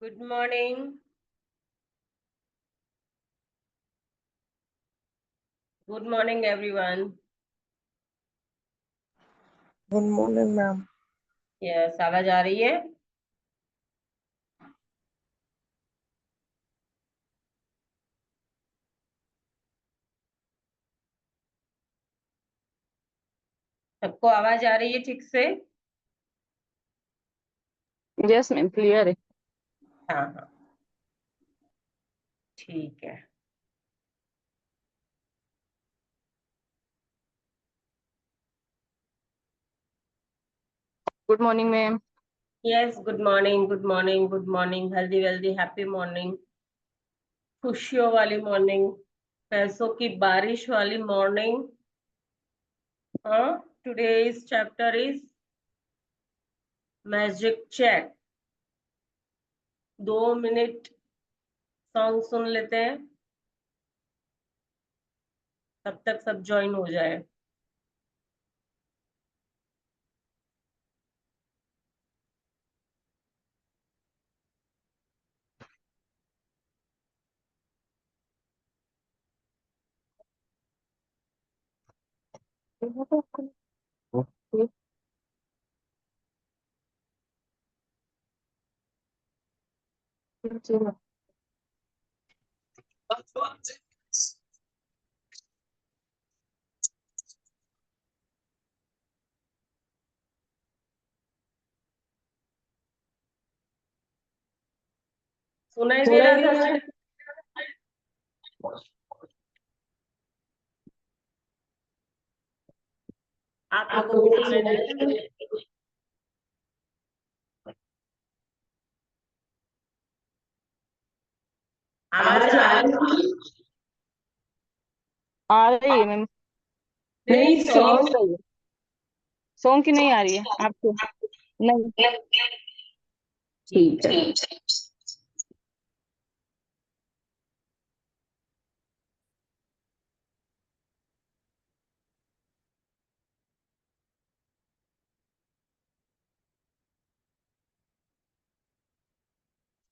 Good morning. Good morning, everyone. Good morning ma'am. Yes, आवाज आ रही है? सबको आवाज आ रही है ठीक से? यस मैम, क्लियर है। हाँ हाँ, ठीक है। Good morning ma'am. Yes, good morning, good morning, good morning. Healthy wealthy happy morning. खुशियों वाली मॉर्निंग, पैसों की बारिश वाली मॉर्निंग। हाँ, today's chapter is magic chat. 2 minute song सुन लेते हैं, तब तक सब ज्वाइन हो जाए। सुनाई दे रहा था? आप लोगों को सुनाई दे रहा था? आवाज आ रही है? आ रही है मैम। नहीं, सॉन्ग सॉन्ग की नहीं आ रही है आपको? नहीं, ठीक है।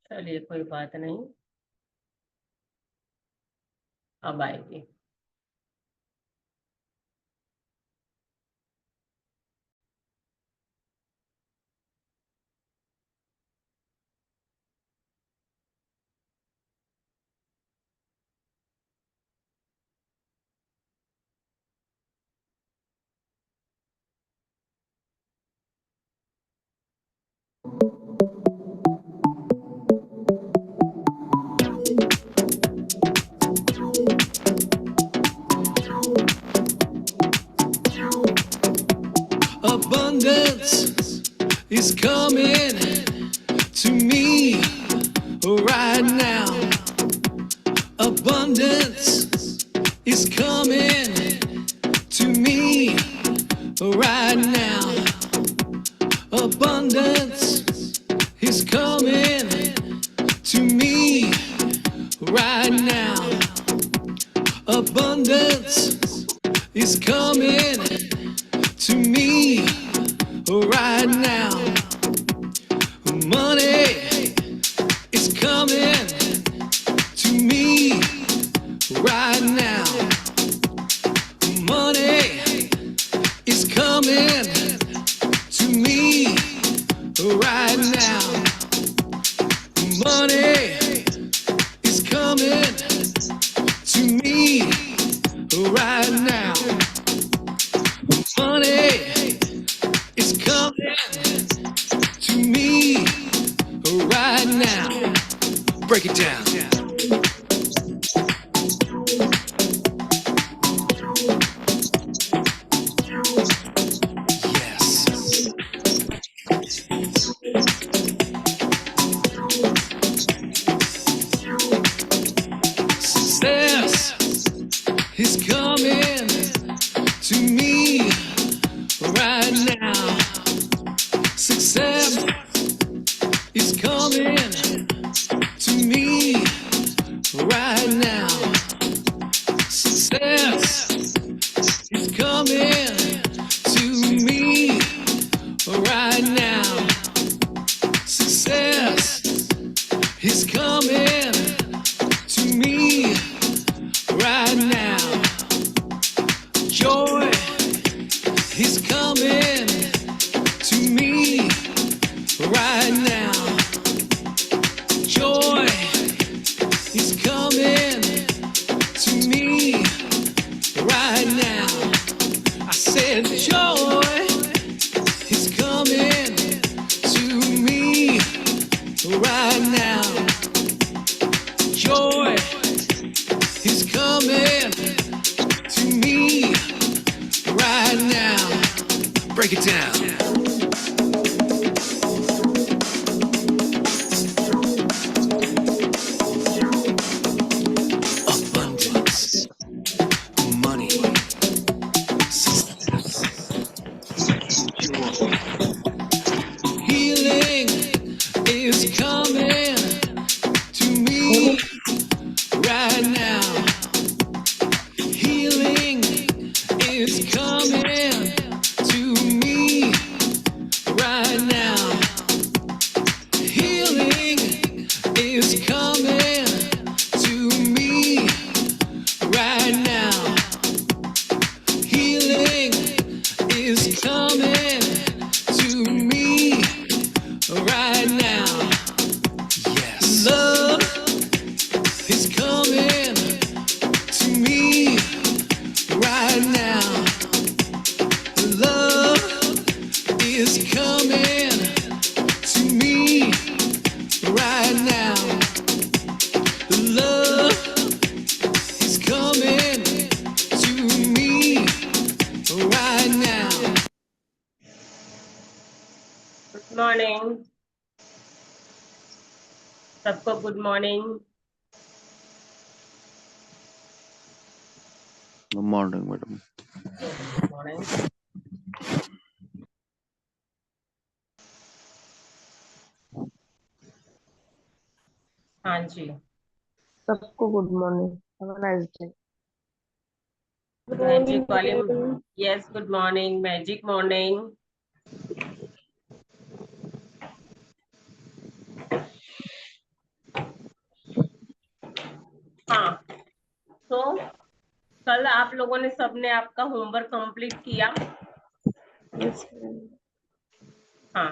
चलिए, कोई बात नहीं, अब आएगी। Abundance is coming to me right now. Abundance is coming to me right now. Abundance is coming to me right now. Abundance is coming to me right now. Money is coming to me right now. Money is coming to me right now. Money is coming to me right now. break it down. Abundance, money, success, joy. Healing is coming to me right now. Healing is coming to me right now. Healing is coming to me right now. Healing is coming to me right now. Yes. Love is coming to me right now. Love is coming to me right now. Love is coming to me right now. Good morning सबको, good morning. Good morning madam. Good morning. हाँ जी, सबको good morning, have a nice day. Magic वाली, yes good morning, magic morning. हाँ, तो कल आप लोगों ने सबने आपका होमवर्क कंप्लीट किया? यस हाँ,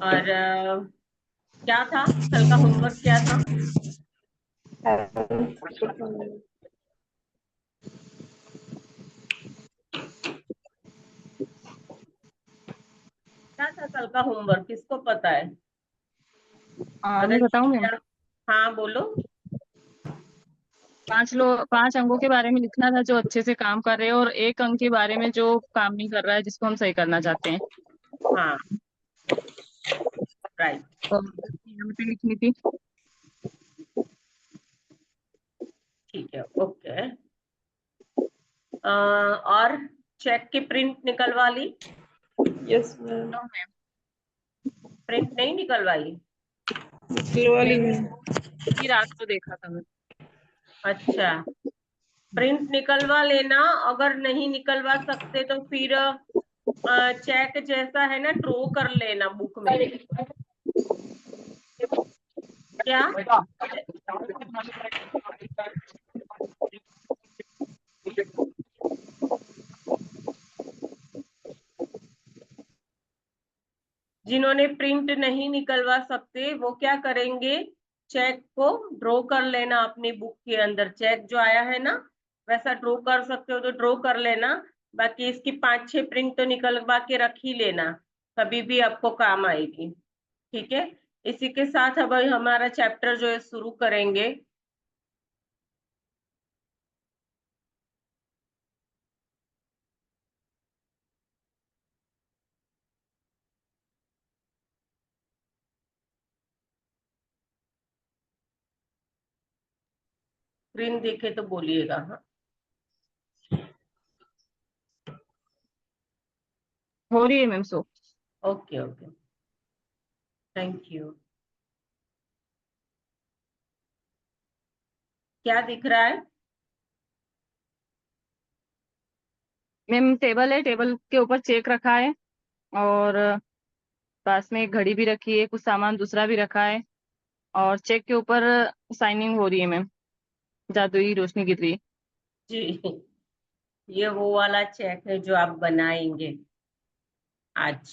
और क्या था कल का होमवर्क, क्या था? मैम। क्या था कल का होमवर्क, किसको पता है? मैं बताऊं मैम? हाँ बोलो। 5 अंगों के बारे में लिखना था जो अच्छे से काम कर रहे हैं, और 1 अंग के बारे में जो काम नहीं कर रहा है, जिसको हम सही करना चाहते हैं। हाँ राइट, और यहाँ पे लिखनी थी। ठीक है, ओके। और चेक की प्रिंट निकलवा ली? Yes ma'am. No ma'am, print नहीं निकलवाई? निकलवा ली मैम। ये रात को देखा था मैं। अच्छा, प्रिंट निकलवा लेना। अगर नहीं निकलवा सकते तो फिर चेक जैसा है ना, ड्रॉ कर लेना बुक में। क्या? जिन्होंने प्रिंट नहीं निकलवा सकते वो क्या करेंगे, चेक को ड्रॉ कर लेना अपनी बुक के अंदर। चेक जो आया है ना, वैसा ड्रॉ कर सकते हो तो ड्रॉ कर लेना। बाकी इसकी 5-6 प्रिंट तो निकलवा के रख ही लेना, कभी भी आपको काम आएगी। ठीक है, इसी के साथ अब हमारा चैप्टर जो है शुरू करेंगे। स्क्रीन देखे तो बोलिएगा। हाँ, हो रही है ma'am so. Okay okay, thank you. क्या दिख रहा है? मैम टेबल है, टेबल के ऊपर चेक रखा है, और पास में एक घड़ी भी रखी है, कुछ सामान दूसरा भी रखा है, और चेक के ऊपर साइनिंग हो रही है मैम, जादुई रोशनी गिर रही है। जी, ये वो वाला चेक है जो आप बनाएंगे आज।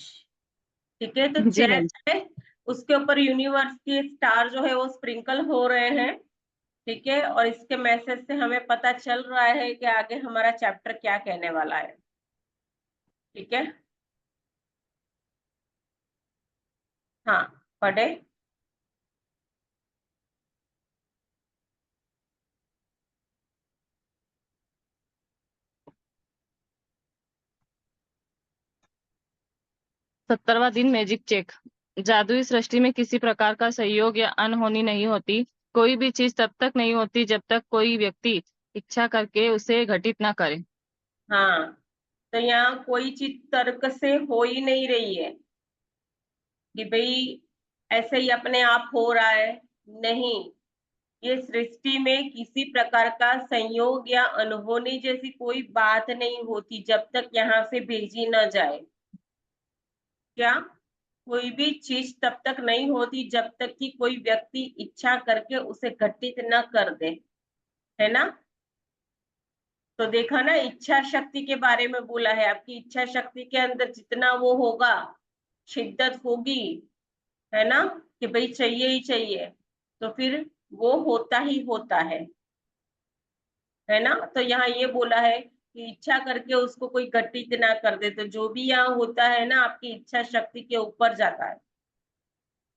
ठीक है, तो जी मैम। चेक है, उसके ऊपर यूनिवर्स की स्टार जो है वो स्प्रिंकल हो रहे हैं। ठीक है, और इसके मैसेज से हमें पता चल रहा है कि आगे हमारा चैप्टर क्या कहने वाला है। ठीक है, हाँ पढ़े। 17वां दिन मैजिक चेक। जादुई सृष्टि में किसी प्रकार का सहयोग या अनहोनी नहीं होती। कोई भी चीज तब तक नहीं होती जब तक कोई व्यक्ति इच्छा करके उसे घटित ना करे। हाँ, तो यहाँ कोई चीज तर्क से हो ही नहीं रही है कि भाई ऐसे ही अपने आप हो रहा है। नहीं, ये सृष्टि में किसी प्रकार का संयोग या अनहोनी जैसी कोई बात नहीं होती जब तक यहाँ से भेजी न जाए। क्या? कोई भी चीज तब तक नहीं होती जब तक कि कोई व्यक्ति इच्छा करके उसे घटित न कर दे, है ना? तो देखा ना, इच्छा शक्ति के बारे में बोला है। आपकी इच्छा शक्ति के अंदर जितना वो होगा, शिद्दत होगी, है ना, कि भाई चाहिए ही चाहिए, तो फिर वो होता ही होता है ना। तो यहाँ ये बोला है कि इच्छा करके उसको कोई घटित ना कर दे। तो जो भी यहाँ होता है ना, आपकी इच्छा शक्ति के ऊपर जाता है।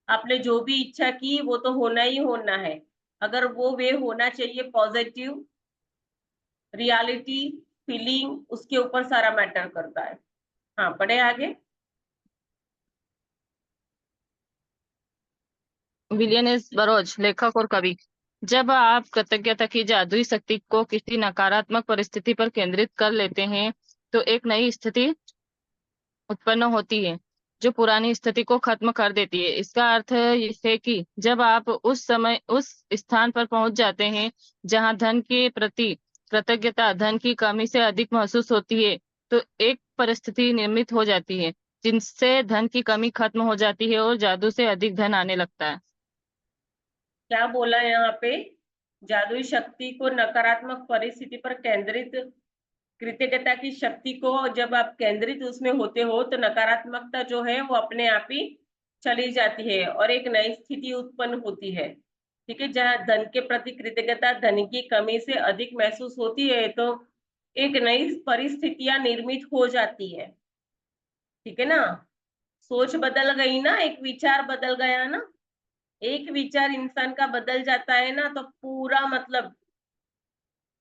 आपने जो भी इच्छा की वो तो होना ही होना है। अगर वो वे होना चाहिए पॉजिटिव रियलिटी फीलिंग, उसके ऊपर सारा मैटर करता है। हाँ, पढ़े आगे। विलियम एस बरोज, लेखक और कवि। जब आप कृतज्ञता की जादुई शक्ति को किसी नकारात्मक परिस्थिति पर केंद्रित कर लेते हैं तो एक नई स्थिति उत्पन्न होती है जो पुरानी स्थिति को खत्म कर देती है। इसका अर्थ ये है कि जब आप उस समय उस स्थान पर पहुंच जाते हैं जहां धन के प्रति कृतज्ञता धन की कमी से अधिक महसूस होती है, तो एक परिस्थिति निर्मित हो जाती है जिनसे धन की कमी खत्म हो जाती है और जादू से अधिक धन आने लगता है। क्या बोला यहाँ पे? जादुई शक्ति को नकारात्मक परिस्थिति पर केंद्रित, कृतज्ञता की शक्ति को जब आप केंद्रित उसमें होते हो तो नकारात्मकता जो है वो अपने आप ही चली जाती है और एक नई स्थिति उत्पन्न होती है। ठीक है, जहाँ धन के प्रति कृतज्ञता धन की कमी से अधिक महसूस होती है तो एक नई परिस्थितियां निर्मित हो जाती है। ठीक है ना, सोच बदल गई ना, एक विचार बदल गया ना। एक विचार इंसान का बदल जाता है ना तो पूरा मतलब,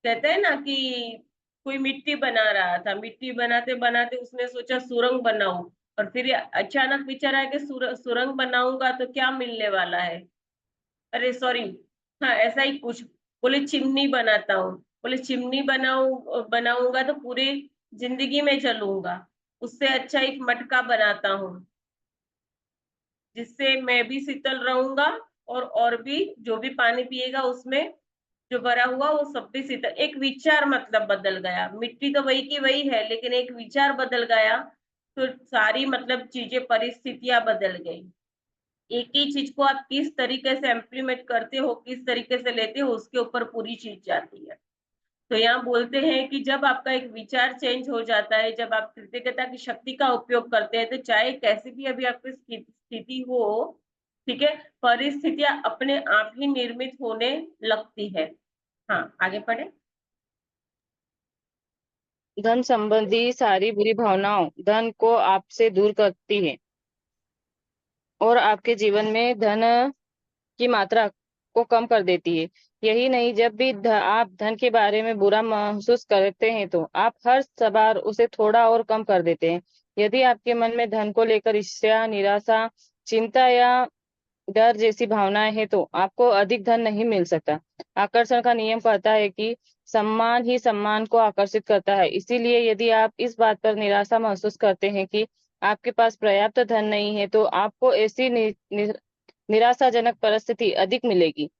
कहते हैं ना कि कोई मिट्टी बना रहा था, मिट्टी बनाते बनाते उसने सोचा सुरंग बनाऊं, और फिर अचानक विचार आया कि सुरंग बनाऊंगा तो क्या मिलने वाला है। अरे सॉरी, हाँ ऐसा ही कुछ, बोले चिमनी बनाता हूँ, बोले चिमनी बनाऊंगा तो पूरी जिंदगी में चलूंगा। उससे अच्छा एक मटका बनाता हूँ जिससे मैं भी शीतल रहूंगा और भी जो भी पानी पिएगा उसमें जो भरा हुआ वो सब भी शीतल। एक विचार मतलब बदल गया, मिट्टी तो वही की वही है लेकिन एक विचार बदल गया तो सारी मतलब चीजें परिस्थितियां बदल गई। एक ही चीज को आप किस तरीके से इम्प्लीमेंट करते हो, किस तरीके से लेते हो, उसके ऊपर पूरी चीज जाती है। तो यहाँ बोलते हैं कि जब आपका एक विचार चेंज हो जाता है, जब आप कृतज्ञता की शक्ति का उपयोग करते हैं तो चाहे कैसी भी अभी आपकी स्थिति हो, ठीक है, परिस्थितियां अपने आप ही निर्मित होने लगती है। हाँ, आगे पढ़े। धन संबंधी सारी बुरी भावनाओं धन को आपसे दूर करती है और आपके जीवन में धन की मात्रा को कम कर देती है। यही नहीं, जब भी आप धन के बारे में बुरा महसूस करते हैं तो आप हर बार उसे थोड़ा और कम कर देते हैं। यदि आपके मन में धन को लेकर ईर्ष्या, निराशा, चिंता या डर जैसी भावनाएं हैं तो आपको अधिक धन नहीं मिल सकता। आकर्षण का नियम कहता है कि सम्मान ही सम्मान को आकर्षित करता है। इसीलिए यदि आप इस बात पर निराशा महसूस करते हैं कि आपके पास पर्याप्त धन नहीं है तो आपको ऐसी निराशाजनक परिस्थिति अधिक मिलेगी।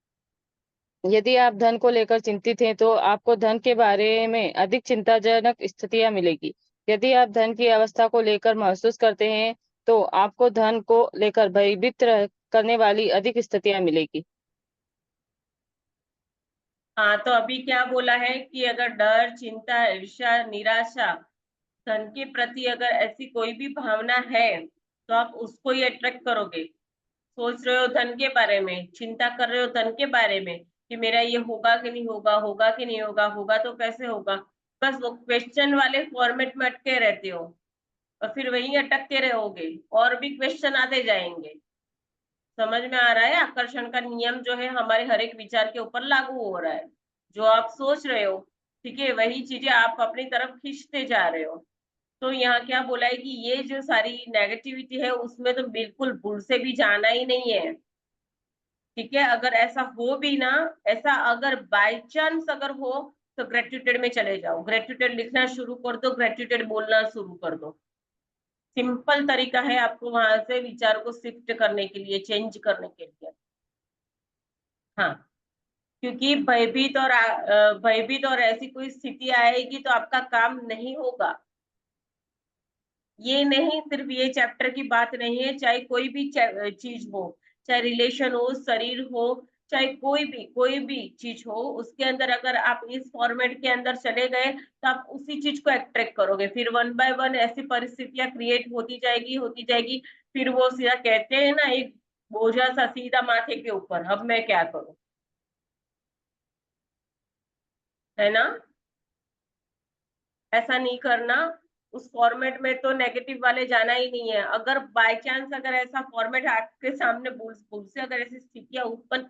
यदि आप धन को लेकर चिंतित हैं तो आपको धन के बारे में अधिक चिंताजनक स्थितियां मिलेगी। यदि आप धन की अवस्था को लेकर महसूस करते हैं तो आपको धन को लेकर भयभीत करने वाली अधिक स्थितियां मिलेगी। हाँ, तो अभी क्या बोला है कि अगर डर, चिंता, ईर्ष्या, निराशा, धन के प्रति अगर ऐसी कोई भी भावना है तो आप उसको ही अट्रैक्ट करोगे। सोच रहे हो धन के बारे में, चिंता कर रहे हो धन के बारे में कि मेरा ये होगा कि नहीं होगा, होगा कि नहीं होगा, होगा तो कैसे होगा, बस वो क्वेश्चन वाले फॉर्मेट में अटके रहते हो और फिर वहीं अटकते रहोगे और भी क्वेश्चन आते जाएंगे। समझ में आ रहा है? आकर्षण का नियम जो है हमारे हर एक विचार के ऊपर लागू हो रहा है। जो आप सोच रहे हो, ठीक है, वही चीजें आप अपनी तरफ खींचते जा रहे हो। तो यहाँ क्या बोला है कि ये जो सारी नेगेटिविटी है उसमें तो बिल्कुल भूल से भी जाना ही नहीं है। ठीक है, अगर ऐसा हो भी ना, ऐसा अगर बाय चांस अगर हो तो ग्रेटिट्यूड में चले जाओ, ग्रेटिट्यूड लिखना शुरू कर दो, ग्रेटिट्यूड बोलना शुरू कर दो। सिंपल तरीका है आपको वहां से विचार को शिफ्ट करने के लिए, चेंज करने के लिए। हाँ, क्योंकि भयभीत और ऐसी कोई स्थिति आएगी तो आपका काम नहीं होगा। ये नहीं, सिर्फ ये चैप्टर की बात नहीं है, चाहे कोई भी चीज हो, चाहे रिलेशन हो, शरीर हो, चाहे कोई भी चीज हो, उसके अंदर अगर आप इस फॉर्मेट के अंदर चले गए तो आप उसी चीज को अट्रैक्ट करोगे। फिर वन बाय वन ऐसी परिस्थितियां क्रिएट होती जाएगी। फिर वो सीधा कहते हैं ना, एक बोझा सा सीधा माथे के ऊपर, अब मैं क्या करूं, है ना? ऐसा नहीं करना। उस फॉर्मेट में तो नेगेटिव वाले जाना ही नहीं है। अगर बाय चांस अगर ऐसा फॉर्मेट आपके सामने भूल भूल से अगर ऐसी स्थितियां उत्पन्न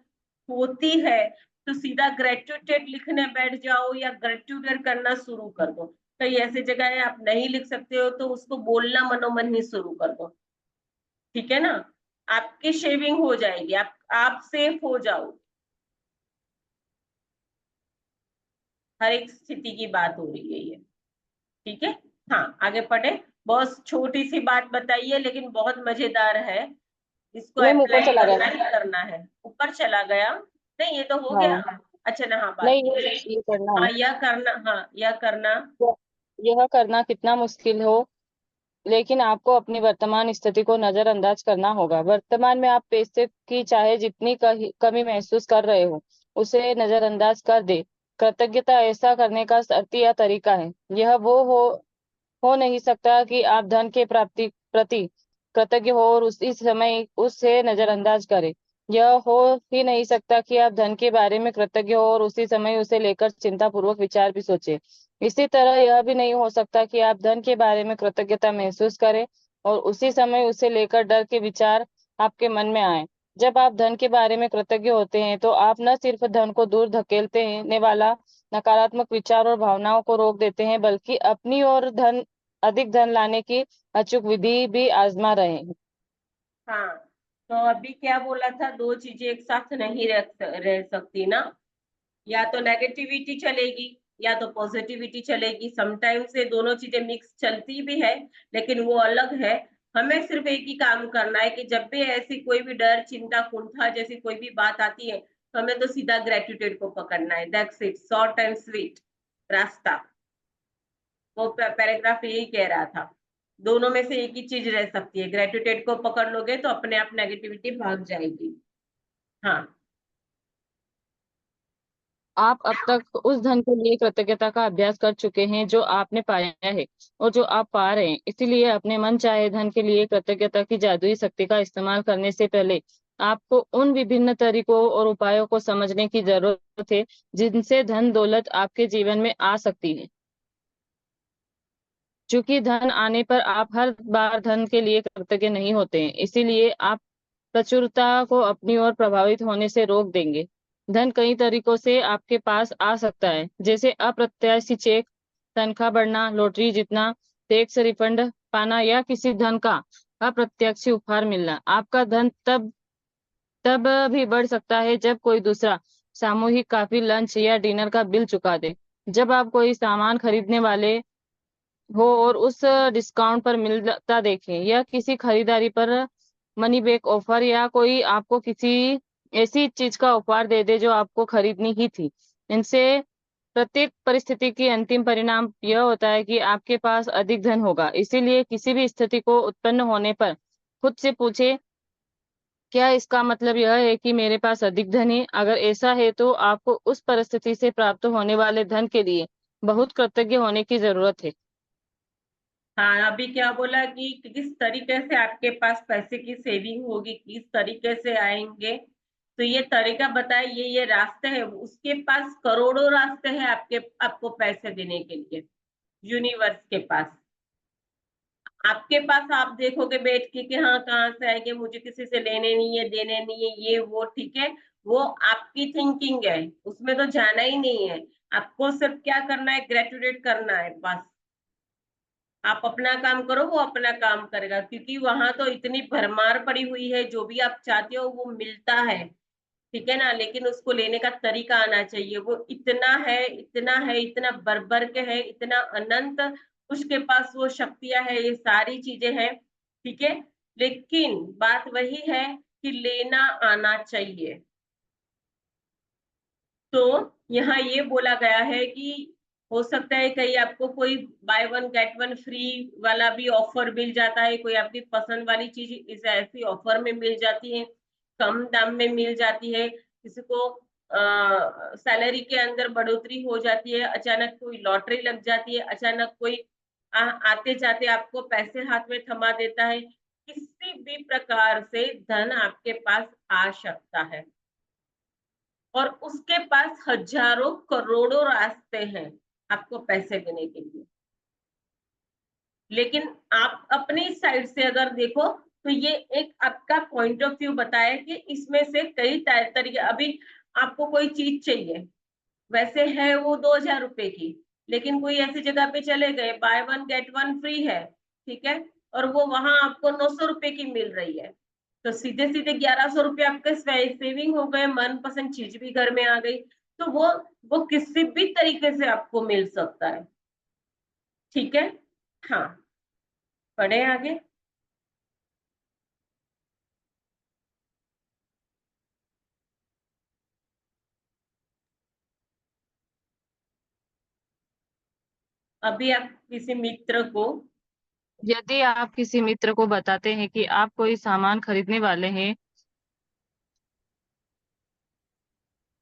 होती है तो सीधा ग्रेट्यूटेड लिखने बैठ जाओ या ग्रेट्यूटेड करना शुरू कर दो। कई ऐसी जगह है आप नहीं लिख सकते हो तो उसको बोलना मनोमन ही शुरू कर दो। ठीक है ना? आपकी शेविंग हो जाएगी, आप सेफ हो जाओ। हर एक स्थिति की बात हो रही है ये। ठीक है, हाँ आगे पढ़े। बहुत छोटी सी बात बताइए लेकिन बहुत मजेदार है, इसको मैम ऊपर अप्लाई चला गया करना था। ही करना है। ऊपर चला गया? नहीं, ये तो हो गया। हाँ अच्छा ना, हाँ बात नहीं, ये करना है। हाँ यह करना, हाँ यह करना। यह करना कितना मुश्किल हो, लेकिन आपको अपनी वर्तमान स्थिति को नजरअंदाज करना होगा। वर्तमान में आप पैसे की चाहे जितनी कमी महसूस कर रहे हो, उसे नजरअंदाज कर दे। कृतज्ञता ऐसा करने का शर्तिया तरीका है। यह वो हो नहीं सकता कि आप धन के प्राप्ति प्रति कृतज्ञ हो और उसी समय उससे नजरअंदाज करें। यह हो ही नहीं सकता कि आप धन के बारे में कृतज्ञ हो और उसी समय उसे लेकर चिंतापूर्वक विचार भी सोचें। इसी तरह यह भी नहीं हो सकता कि आप धन के बारे में कृतज्ञता महसूस करें और उसी समय उसे लेकर डर के विचार आपके मन में आए। जब आप धन के बारे में कृतज्ञ होते हैं तो आप न सिर्फ धन को दूर धकेलने वाला नकारात्मक विचार और भावनाओं को रोक देते हैं, बल्कि अपनी ओर अधिक धन लाने की अचूक विधि भी आजमा रहे हैं। हाँ, तो अभी क्या बोला था, दो चीजें एक साथ नहीं रह सकती ना। या तो नेगेटिविटी चलेगी या तो पॉजिटिविटी चलेगी। समटाइम्स ये दोनों चीजें मिक्स चलती भी है, लेकिन वो अलग है। हमें सिर्फ एक ही काम करना है कि जब भी ऐसी कोई भी डर, चिंता, कुंठा जैसी कोई भी बात आती है तो हमें तो सीधा ग्रेटिट्यूड को पकड़ना है। That's it, short and sweet रास्ता। वो पैराग्राफ यही कह रहा था। दोनों में से एक ही चीज रह सकती है, ग्रेटिट्यूड को पकड़ लोगे तो अपने आप नेगेटिविटी भाग जाएगी। हाँ, आप अब तक उस धन के लिए कृतज्ञता का अभ्यास कर चुके हैं जो आपने पाया है और जो आप पा रहे हैं। इसीलिए अपने मन चाहे धन के लिए कृतज्ञता की जादुई शक्ति का इस्तेमाल करने से पहले आपको उन विभिन्न तरीकों और उपायों को समझने की जरूरत है जिनसे धन दौलत आपके जीवन में आ सकती है। चूंकि धन आने पर आप हर बार धन के लिए कृतज्ञ नहीं होते हैं, इसीलिए आप प्रचुरता को अपनी ओर प्रभावित होने से रोक देंगे। धन कई तरीकों से आपके पास आ सकता है, जैसे अप्रत्याशित चेक, तनख्वाह बढ़ना, लॉटरी जीतना, टैक्स रिफंड पाना या किसी धन का अप्रत्यक्ष उपहार मिलना। आपका धन तब तब भी बढ़ सकता है जब कोई दूसरा सामूहिक काफी लंच या डिनर का बिल चुका दे, जब आप कोई सामान खरीदने वाले हो और उस डिस्काउंट पर मिलता देखें, या किसी खरीदारी पर मनी बैक ऑफर, या कोई आपको किसी ऐसी चीज का उपहार दे दे जो आपको खरीदनी ही थी। इनसे प्रत्येक परिस्थिति की अंतिम परिणाम यह होता है कि आपके पास अधिक धन होगा। इसीलिए किसी भी स्थिति को उत्पन्न होने पर खुद से पूछे, क्या इसका मतलब यह है कि मेरे पास अधिक धन है? अगर ऐसा है तो आपको उस परिस्थिति से प्राप्त होने वाले धन के लिए बहुत कृतज्ञ होने की जरूरत है। हाँ अभी क्या बोला कि किस तरीके से आपके पास पैसे की सेविंग होगी, किस तरीके से आएंगे। तो ये तरीका बताए, ये रास्ते हैं, उसके पास करोड़ों रास्ते हैं आपको पैसे देने के लिए, यूनिवर्स के पास। आपके पास आप देखोगे बैठ के कि हाँ कहाँ से आएंगे, मुझे किसी से लेने नहीं है, देने नहीं है, ये वो, ठीक है। वो आपकी थिंकिंग है, उसमें तो जाना ही नहीं है। आपको सिर्फ क्या करना है, ग्रेजुएट करना है बस। आप अपना काम करो, वो अपना काम करेगा, क्योंकि वहां तो इतनी भरमार पड़ी हुई है, जो भी आप चाहते हो वो मिलता है, ठीक है ना। लेकिन उसको लेने का तरीका आना चाहिए। वो इतना है, इतना है, इतना बरबर के है, इतना अनंत उसके पास वो शक्तियां है, ये सारी चीजें हैं, ठीक है। लेकिन बात वही है कि लेना आना चाहिए। तो यहाँ ये बोला गया है कि हो सकता है कहीं आपको कोई by one get one free वाला भी ऑफर मिल जाता है, कोई आपकी पसंद वाली चीज इस ऐसी ऑफर में मिल जाती है, कम दाम में मिल जाती है, किसी को सैलरी के अंदर बढ़ोतरी हो जाती है, अचानक कोई लॉटरी लग जाती है, अचानक कोई आते जाते आपको पैसे हाथ में थमा देता है, किसी भी प्रकार से धन आपके पास आ सकता है, और उसके पास हजारों करोड़ों रास्ते हैं आपको पैसे देने के लिए। लेकिन आप अपनी साइड से अगर देखो तो ये एक आपका पॉइंट ऑफ व्यू बताया कि इसमें से कई तरीके, अभी आपको कोई चीज चाहिए, वैसे है वो 2000 रुपए की, लेकिन कोई ऐसी जगह पे चले गए by one get one free है, ठीक है, और वो वहां आपको 900 रुपए की मिल रही है, तो सीधे सीधे 1100 रुपये आपके सेविंग हो गए, मनपसंद चीज भी घर में आ गई। तो वो किसी भी तरीके से आपको मिल सकता है, ठीक है। हाँ, पढ़े आगे। अभी आप किसी मित्र को, यदि आप किसी मित्र को बताते हैं कि आप कोई सामान खरीदने वाले हैं,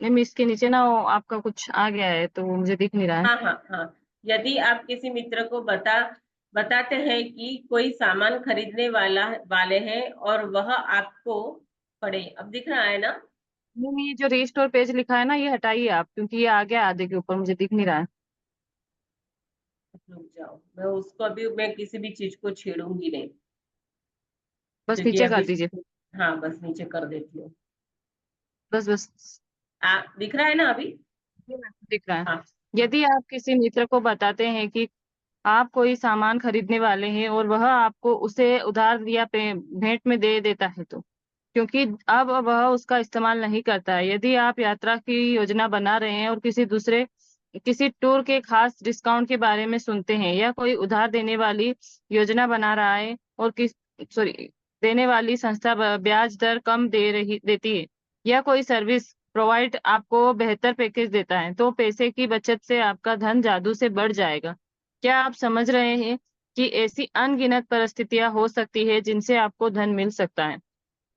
मैम इसके नीचे ना वो आपका कुछ आ गया है तो वो मुझे दिख नहीं रहा है। हाँ हाँ हाँ, यदि आप किसी मित्र को बताते हैं कि कोई सामान खरीदने वाले हैं और वह आपको, पढ़े, अब दिख रहा है ना। मैम ये जो रीस्टोर पेज लिखा है ना, ये हटाइए आप, क्योंकि ये आ गया आधे के ऊपर, मुझे दिख नहीं रहा है। रुक जाओ, मैं उसको अभी, मैं किसी भी चीज को छेड़ूंगी नहीं, बस क्योंकि नीचे कर अभी, दीजिए फिर। हाँ बस नीचे कर देती हूँ। बस बस। दिख रहा है ना अभी। ये मैम दिख रहा है। हाँ हाँ यदि आप किसी मित्र को बताते हैं कि आप कोई सामान खरीदने वाले हैं और वह आपको उसे उधार या भेंट में दे देता है, तो क्योंकि अब वह उसका इस्तेमाल नहीं करता है। यदि आप यात्रा की योजना बना रहे हैं और किसी टूर के खास डिस्काउंट के बारे में सुनते हैं, या कोई उधार देने वाली योजना बना रहा है और देने वाली संस्था ब्याज दर कम देती है, या कोई सर्विस प्रोवाइड आपको बेहतर पैकेज देता है, तो पैसे की बचत से आपका धन जादू से बढ़ जाएगा। क्या आप समझ रहे हैं कि ऐसी अनगिनत परिस्थितियां हो सकती है जिनसे आपको धन मिल सकता है।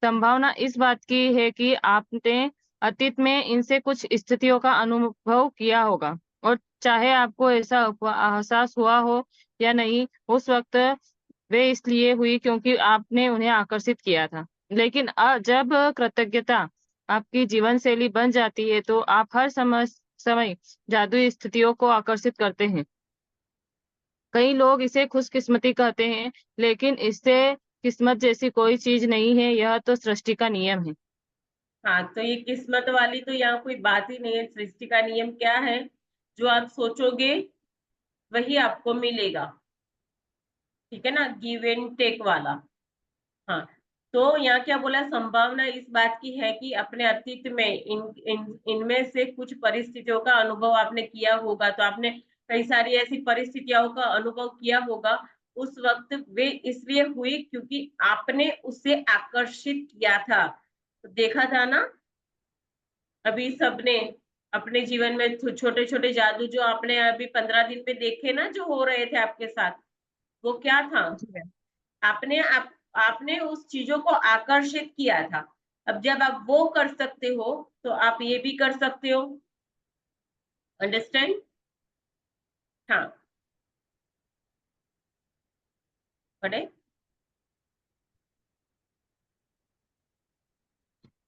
संभावना इस बात की है कि आपने अतीत में इनसे कुछ स्थितियों का अनुभव किया होगा, और चाहे आपको ऐसा एहसास हुआ हो या नहीं, उस वक्त वे इसलिए हुई क्योंकि आपने उन्हें आकर्षित किया था। लेकिन जब कृतज्ञता आपकी जीवन शैली बन जाती है, तो आप हर समय जादुई स्थितियों को आकर्षित करते हैं। कई लोग इसे खुशकिस्मती कहते हैं, लेकिन इससे किस्मत जैसी कोई चीज नहीं है, यह तो सृष्टि का नियम है। हाँ, तो ये किस्मत वाली तो यहाँ कोई बात ही नहीं है। सृष्टि का नियम क्या है? जो आप सोचोगे वही आपको मिलेगा, ठीक है ना, गिव एंड टेक वाला। हाँ, तो यहाँ क्या बोला, संभावना इस बात की है कि अपने अतीत में इनमें से कुछ परिस्थितियों का अनुभव आपने किया होगा, तो आपने कई सारी ऐसी परिस्थितियों का अनुभव किया होगा। उस वक्त वे इसलिए हुई क्योंकि आपने उसे आकर्षित किया था। तो देखा था ना, अभी सबने अपने जीवन में छोटे छोटे जादू जो आपने अभी 15 दिन में देखे ना, जो हो रहे थे आपके साथ, वो क्या था? जी मैम। आपने उस चीजों को आकर्षित किया था। अब जब आप वो कर सकते हो तो आप ये भी कर सकते हो। अंडरस्टैंड? हाँ, पढ़े।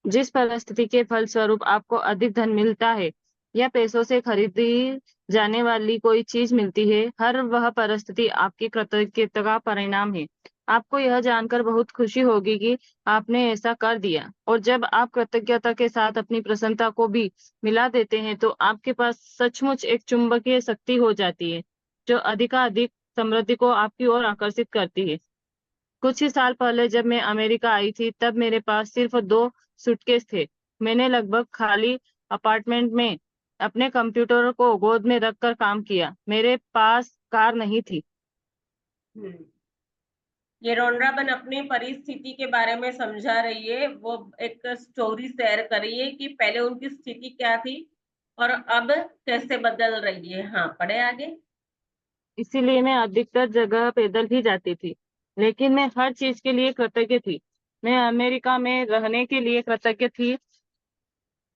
जिस परिस्थिति के फलस्वरूप आपको अधिक धन मिलता है, या पैसों से खरीदी जाने वाली कोई चीज मिलती है, हर वह परिस्थिति आपकी कृतज्ञता का परिणाम है। आपको यह जानकर बहुत खुशी होगी कि आपने ऐसा कर दिया, और जब आप कृतज्ञता के साथ अपनी प्रसन्नता को भी मिला देते हैं, तो आपके पास सचमुच एक चुंबकीय शक्ति हो जाती है, जो अधिकाधिक समृद्धि को आपकी ओर आकर्षित करती है। कुछ ही साल पहले जब मैं अमेरिका आई थी, तब मेरे पास सिर्फ 2 सूटकेस थे। मैंने लगभग खाली अपार्टमेंट में अपने कंप्यूटर को गोद में रखकर काम किया। मेरे पास कार नहीं थी। हम्म। ये रोनराबन अपनी परिस्थिति के बारे में समझा रही है। वो एक स्टोरी शेयर कर रही है कि पहले उनकी स्थिति क्या थी और अब कैसे बदल रही है। हाँ, पढ़े आगे। इसीलिए मैं अधिकतर जगह पैदल ही जाती थी, लेकिन मैं हर चीज के लिए कृतज्ञ थी। मैं अमेरिका में रहने के लिए कृतज्ञ थी,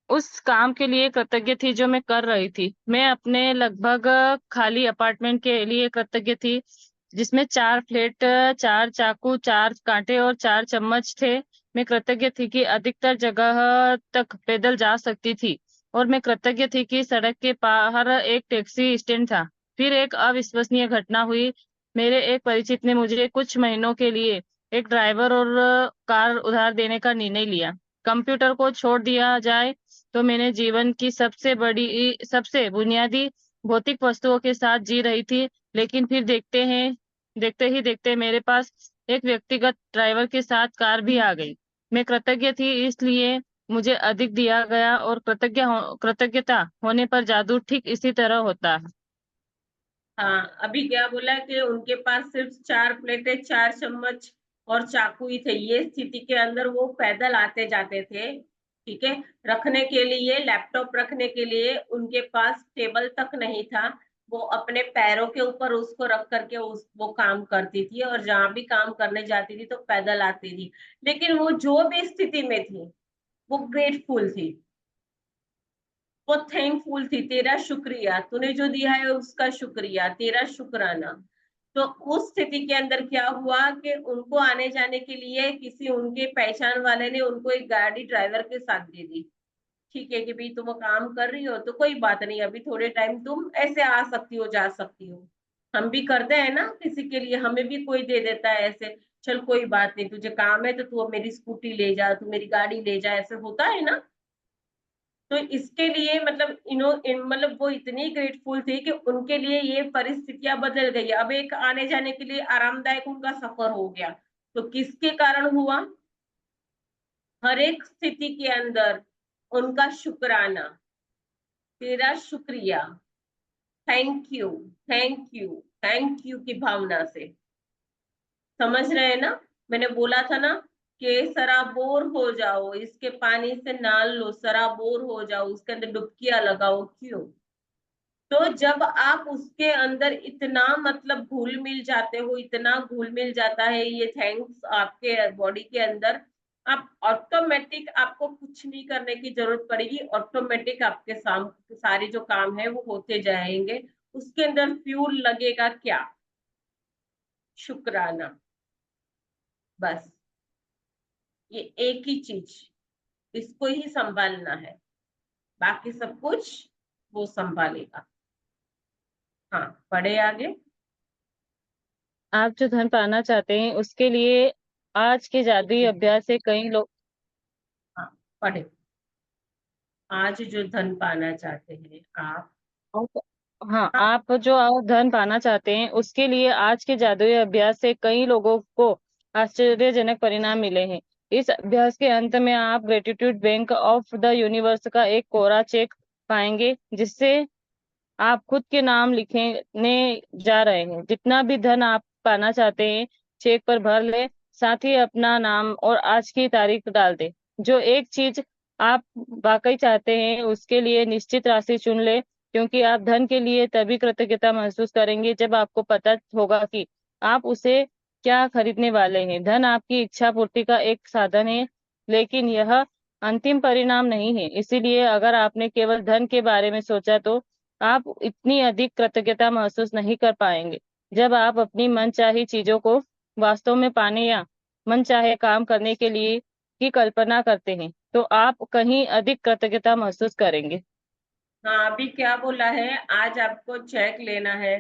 उस काम के लिए कृतज्ञ थी जो मैं कर रही थी। मैं अपने लगभग खाली अपार्टमेंट के लिए कृतज्ञ थी, जिसमें 4 प्लेट, 4 चाकू, 4 कांटे और 4 चम्मच थे। मैं कृतज्ञ थी कि अधिकतर जगह तक पैदल जा सकती थी, और मैं कृतज्ञ थी कि सड़क के बाहर एक टैक्सी स्टैंड था। फिर एक अविश्वसनीय घटना हुई। मेरे एक परिचित ने मुझे कुछ महीनों के लिए एक ड्राइवर और कार उधार देने का निर्णय लिया। कंप्यूटर को छोड़ दिया जाए तो मैंने जीवन की सबसे बुनियादी भौतिक वस्तुओं के साथ जी रही थी। लेकिन फिर देखते ही देखते मेरे पास एक व्यक्तिगत ड्राइवर के साथ कार भी आ गई। मैं कृतज्ञ थी, इसलिए मुझे अधिक दिया गया, और कृतज्ञता होने पर जादू ठीक इसी तरह होता है। हाँ, अभी क्या बोला कि उनके पास सिर्फ 4 प्लेटें, 4 चम्मच और चाकू ही थे। ये स्थिति के अंदर वो पैदल आते जाते थे। ठीक है। रखने के लिए, लैपटॉप रखने के लिए उनके पास टेबल तक नहीं था। वो अपने पैरों के ऊपर उसको रख करके वो काम करती थी, और जहां भी काम करने जाती थी तो पैदल आती थी। लेकिन वो जो भी स्थिति में थी, वो ग्रेटफुल थी, वो थैंकफुल थी। तेरा शुक्रिया, तूने जो दिया है उसका शुक्रिया, तेरा शुक्राना। तो उस स्थिति के अंदर क्या हुआ कि उनको आने जाने के लिए किसी उनके पहचान वाले ने उनको एक गाड़ी ड्राइवर के साथ दे दी। ठीक है कि भाई तुम काम कर रही हो तो कोई बात नहीं, अभी थोड़े टाइम तुम ऐसे आ सकती हो, जा सकती हो। हम भी करते हैं ना, किसी के लिए हमें भी कोई दे देता है ऐसे, चल कोई बात नहीं, तुझे काम है तो तू अब मेरी स्कूटी ले जा, तू मेरी गाड़ी ले जा, ऐसे होता है ना। तो इसके लिए मतलब मतलब वो इतनी ग्रेटफुल थी कि उनके लिए ये परिस्थितियां बदल गई। अब एक आने जाने के लिए आरामदायक उनका सफर हो गया। तो किसके कारण हुआ? हर एक स्थिति के अंदर उनका शुक्राना, तेरा शुक्रिया, thank you, thank you, thank you की भावना से। समझ रहे हैं ना? मैंने बोला था ना कि सराबोर हो जाओ, इसके पानी से नहा लो, सराबोर हो जाओ, उसके अंदर डुबकियां लगाओ। क्यों? तो जब आप उसके अंदर इतना मतलब घुल मिल जाते हो, इतना घुल मिल जाता है ये थैंक्स आपके बॉडी के अंदर, आप ऑटोमेटिक, आपको कुछ नहीं करने की जरूरत पड़ेगी, ऑटोमेटिक आपके सारे जो काम है वो होते जाएंगे। उसके अंदर फ्यूल लगेगा क्या? शुक्राना। बस ये एक ही चीज, इसको ही संभालना है, बाकी सब कुछ वो संभालेगा। हाँ, पढ़े आगे। आप जो धन पाना चाहते हैं, उसके लिए आज के जादुई अभ्यास से कई लोग हाँ, पढ़े। आज जो धन पाना चाहते हैं आप। हाँ, हाँ। आप जो धन पाना चाहते हैं, उसके लिए आज के जादुई अभ्यास से कई लोगों को आश्चर्यजनक परिणाम मिले हैं। इस अभ्यास के अंत में आप gratitude bank of the universe का एक कोरा चेक पाएंगे, जिससे आप खुद के नाम लिखने जा रहे हैं। जितना भी धन आप पाना चाहते हैं, चेक पर भर ले, साथ ही अपना नाम और आज की तारीख डाल दे। जो एक चीज आप वाकई चाहते हैं, उसके लिए निश्चित राशि चुन ले, क्योंकि आप धन के लिए तभी कृतज्ञता महसूस करेंगे जब आपको पता होगा कि आप उसे क्या खरीदने वाले हैं। धन आपकी इच्छा पूर्ति का एक साधन है, लेकिन यह अंतिम परिणाम नहीं है। इसीलिए अगर आपने केवल धन के बारे में सोचा, तो आप इतनी अधिक कृतज्ञता महसूस नहीं कर पाएंगे। जब आप अपनी मनचाही चीजों को वास्तव में पाने या मनचाहे काम करने के लिए की कल्पना करते हैं, तो आप कहीं अधिक कृतज्ञता महसूस करेंगे। हाँ, अभी क्या बोला है, आज आपको चेक लेना है।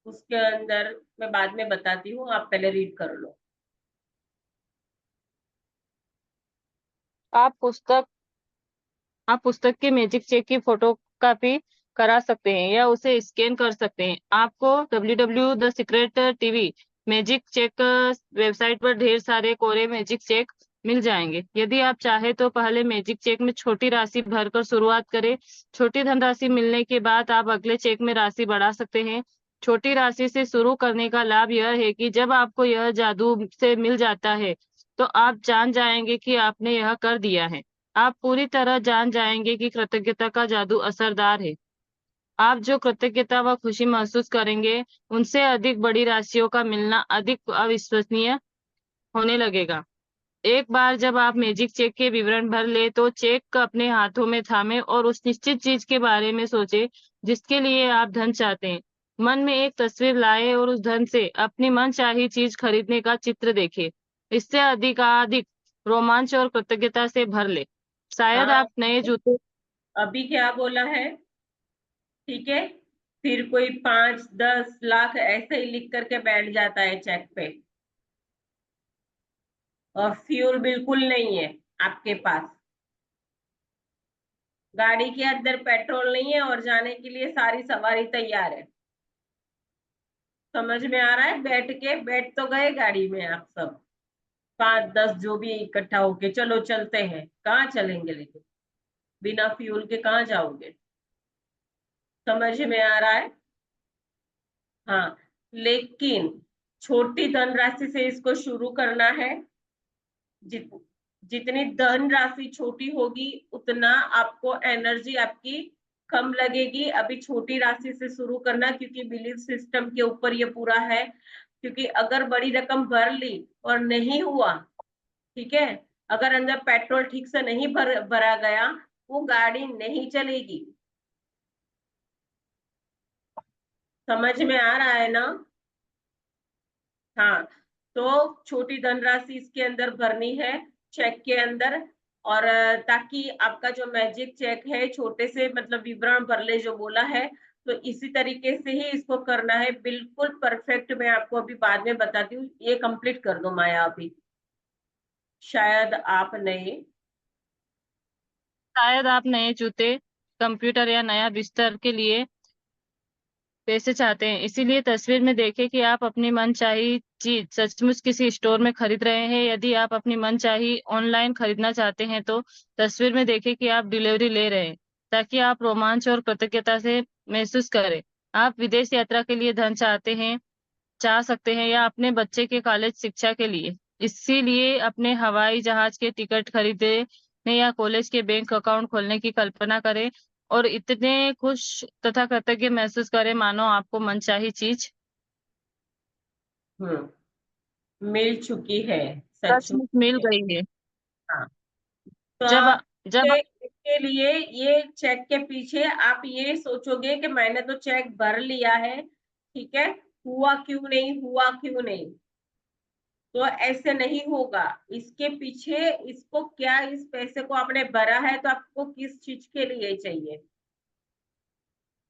उसके अंदर मैं बाद में बताती हूँ, आप पहले रीड कर लो। आप पुस्तक आप पुस्तक के मैजिक चेक की फोटो कॉपी करा सकते हैं या उसे स्कैन कर सकते हैं। आपको www the secret TV magic check website पर ढेर सारे कोरे मैजिक चेक मिल जाएंगे। यदि आप चाहे तो पहले मैजिक चेक में छोटी राशि भरकर शुरुआत करें। छोटी धनराशि मिलने के बाद आप अगले चेक में राशि बढ़ा सकते हैं। छोटी राशि से शुरू करने का लाभ यह है कि जब आपको यह जादू से मिल जाता है तो आप जान जाएंगे कि आपने यह कर दिया है। आप पूरी तरह जान जाएंगे कि कृतज्ञता का जादू असरदार है। आप जो कृतज्ञता व खुशी महसूस करेंगे उनसे अधिक बड़ी राशियों का मिलना अधिक अविश्वसनीय होने लगेगा। एक बार जब आप मैजिक चेक के विवरण भर ले तो चेक अपने हाथों में थामे और उस निश्चित चीज के बारे में सोचे जिसके लिए आप धन चाहते हैं। मन में एक तस्वीर लाए और उस धन से अपनी मनचाही चीज खरीदने का चित्र देखे। इससे अधिक रोमांच और कृतज्ञता से भर ले। शायद हाँ, आप नए जूते अभी क्या बोला है? ठीक है, फिर कोई 5-10 लाख ऐसे ही लिख करके बैठ जाता है चेक पे, और फ्यूल बिल्कुल नहीं है आपके पास। गाड़ी के अंदर पेट्रोल नहीं है और जाने के लिए सारी सवारी तैयार है। समझ में आ रहा है? बैठ तो गए गाड़ी में आप सब, 5-10 जो भी इकट्ठा होके, चलो चलते हैं। कहाँ चलेंगे लेकिन बिना फ्यूल के कहाँ जाओगे? समझ में आ रहा है? हाँ, लेकिन छोटी धनराशि से इसको शुरू करना है। जितनी धन राशि छोटी होगी उतना आपको एनर्जी आपकी कम लगेगी। अभी छोटी राशि से शुरू करना, क्योंकि बिलीफ सिस्टम के ऊपर ये पूरा है। क्योंकि अगर बड़ी रकम भर ली और नहीं हुआ, ठीक है, अगर अंदर पेट्रोल ठीक से नहीं भरा गया, वो गाड़ी नहीं चलेगी। समझ में आ रहा है ना? हाँ, तो छोटी धनराशि इसके अंदर भरनी है, चेक के अंदर। और ताकि आपका जो मैजिक चेक है छोटे से मतलब विवरण भर ले जो बोला है, तो इसी तरीके से ही इसको करना है, बिल्कुल परफेक्ट। मैं आपको अभी बाद में बताती हूँ, ये कंप्लीट कर दो माया अभी। शायद आप नए शायद आप नए जूते, कंप्यूटर या नया बिस्तर के लिए पैसे चाहते हैं। इसीलिए तस्वीर में देखें कि आप अपनी मनचाही चीज सचमुच किसी स्टोर में खरीद रहे हैं। यदि आप अपनी मनचाही ऑनलाइन खरीदना चाहते हैं तो तस्वीर में देखें कि आप डिलीवरी ले रहे हैं, ताकि आप रोमांच और कृतज्ञता से महसूस करें। आप विदेश यात्रा के लिए धन चाह सकते हैं या अपने बच्चे के कॉलेज शिक्षा के लिए। इसीलिए अपने हवाई जहाज के टिकट खरीदने या कॉलेज के बैंक अकाउंट खोलने की कल्पना करें और इतने खुश तथा कृतज्ञ महसूस करें मानो आपको मनचाही चीज मिल चुकी है सचमुच मिल सचमुच। गई है। हाँ, तो जब आप जब इसके लिए ये चेक के पीछे आप ये सोचोगे कि मैंने तो चेक भर लिया है, ठीक है, हुआ क्यों नहीं, हुआ क्यों नहीं? तो ऐसे नहीं होगा। इसके पीछे इसको क्या, इस पैसे को आपने भरा है तो आपको किस चीज के लिए चाहिए,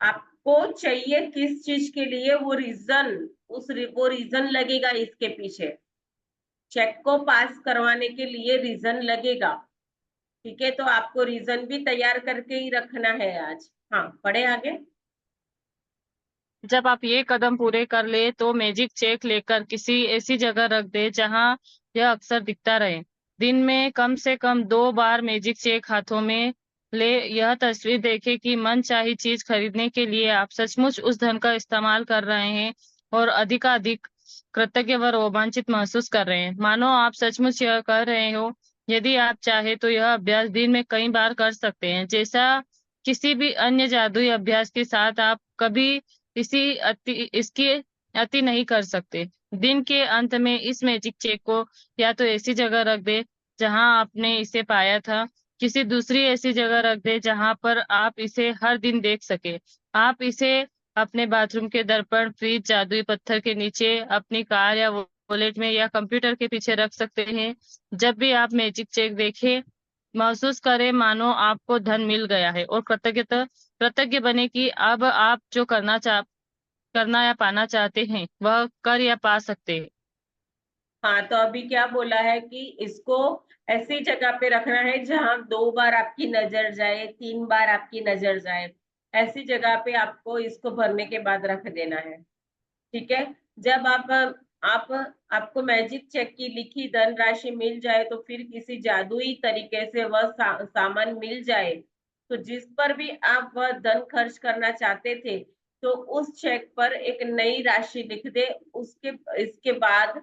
आपको चाहिए किस चीज के लिए, वो रीजन, वो रीजन लगेगा इसके पीछे। चेक को पास करवाने के लिए रीजन लगेगा, ठीक है, तो आपको रीजन भी तैयार करके ही रखना है आज। हाँ, पढ़े आगे। जब आप ये कदम पूरे कर ले तो मैजिक चेक लेकर किसी ऐसी जगह रख दे जहां यह अक्सर दिखता रहे। दिन में कम से कम 2 बार मैजिक चेक हाथों में ले यह तस्वीर देखे कि मनचाही चीज खरीदने के लिए आप सचमुच उस धन का इस्तेमाल कर रहे हैं और अधिकाधिक कृतज्ञ व रोमांचित महसूस कर रहे हैं, मानो आप सचमुच यह कर रहे हो। यदि आप चाहे तो यह अभ्यास दिन में कई बार कर सकते हैं। जैसा किसी भी अन्य जादुई अभ्यास के साथ आप कभी इसकी अति नहीं कर सकते। दिन के अंत में इस मैजिक चेक को या तो ऐसी जगह रख दे जहां आपने इसे पाया था, किसी दूसरी ऐसी जगह रख दे जहां पर आप इसे हर दिन देख सके। आप इसे अपने बाथरूम के दर्पण, फ्रिज, जादुई पत्थर के नीचे, अपनी कार या वॉलेट में या कंप्यूटर के पीछे रख सकते हैं। जब भी आप मैजिक चेक देखें, महसूस करें मानो आपको धन मिल गया है और कृतज्ञ बने कि अब आप जो करना या पाना चाहते हैं वह कर या पा सकते हैं। हाँ, तो अभी क्या बोला है कि इसको ऐसी जगह पे रखना है जहां 2 बार आपकी नजर जाए, 3 बार आपकी नजर जाए। ऐसी जगह पे आपको इसको भरने के बाद रख देना है। ठीक है, जब आप आपको मैजिक चेक की लिखी धनराशि मिल जाए तो फिर किसी जादुई तरीके से वह सामान मिल जाए, तो जिस पर भी आप वह धन खर्च करना चाहते थे, तो उस चेक पर एक नई राशि लिख दे। उसके इसके बाद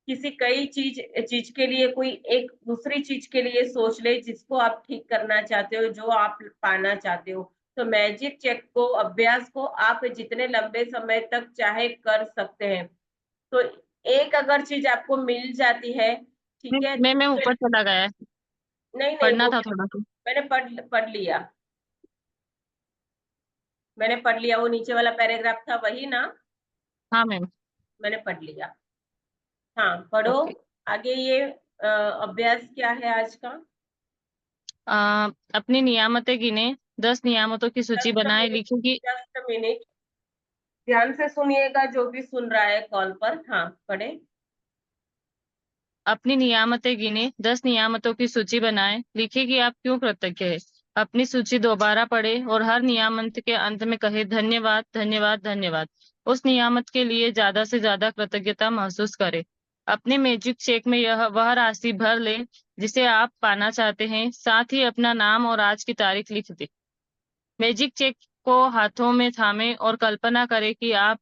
किसी कई चीज चीज के लिए कोई एक दूसरी चीज के लिए सोच ले जिसको आप ठीक करना चाहते हो, जो आप पाना चाहते हो। तो मैजिक चेक को अभ्यास को आप जितने लंबे समय तक चाहे कर सकते हैं। तो एक अगर चीज आपको मिल जाती है, ठीक है, मैं ऊपर चला गया है, नहीं नहीं पढ़ना वो था थोड़ा सा। मैंने पढ़ लिया। मैंने पढ़ लिया, वो नीचे वाला पैराग्राफ था वही ना, हाँ मैम। मैंने पढ़ लिया। हाँ पढ़ो ओके। आगे। ये अभ्यास क्या है आज का? अपनी नियामतें गिने, 10 नियामतों की सूची जस्ट बनाए, मिनट, लिखे कि जस्ट मिनट, ध्यान से सुनिएगा जो भी सुन रहा है कॉल पर। हाँ पढ़े। अपनी नियामतें गिने, 10 नियामतों की सूची बनाए, लिखे कि आप क्यों कृतज्ञ है। अपनी सूची दोबारा पढ़े और हर नियामत के अंत में कहे धन्यवाद धन्यवाद धन्यवाद। उस नियामत के लिए ज्यादा से ज्यादा कृतज्ञता महसूस करे। अपने मैजिक चेक में यह वह राशि भर ले जिसे आप पाना चाहते हैं, साथ ही अपना नाम और आज की तारीख लिख दे। मैजिक चेक को हाथों में थामे और कल्पना करें कि आप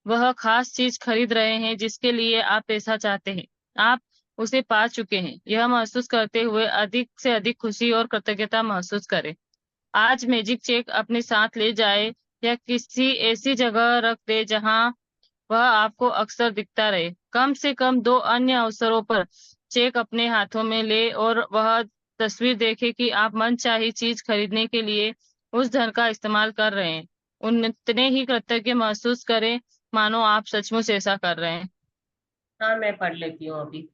वह खास चीज खरीद रहे हैं जिसके लिए आप पैसा चाहते हैं। आप उसे पा चुके हैं, यह महसूस करते हुए अधिक से अधिक खुशी और कृतज्ञता महसूस करें। आज मैजिक चेक अपने साथ ले जाए या किसी ऐसी जगह रख दे जहां वह आपको अक्सर दिखता रहे। कम से कम 2 अन्य अवसरों पर चेक अपने हाथों में ले और वह तस्वीर देखे कि आप मनचाही चीज खरीदने के लिए उस धन का इस्तेमाल कर रहे हैं। उतने ही कृतज्ञ महसूस करें मानो आप सचमुच ऐसा कर रहे हैं। हाँ मैं पढ़ लेती हूँ अभी।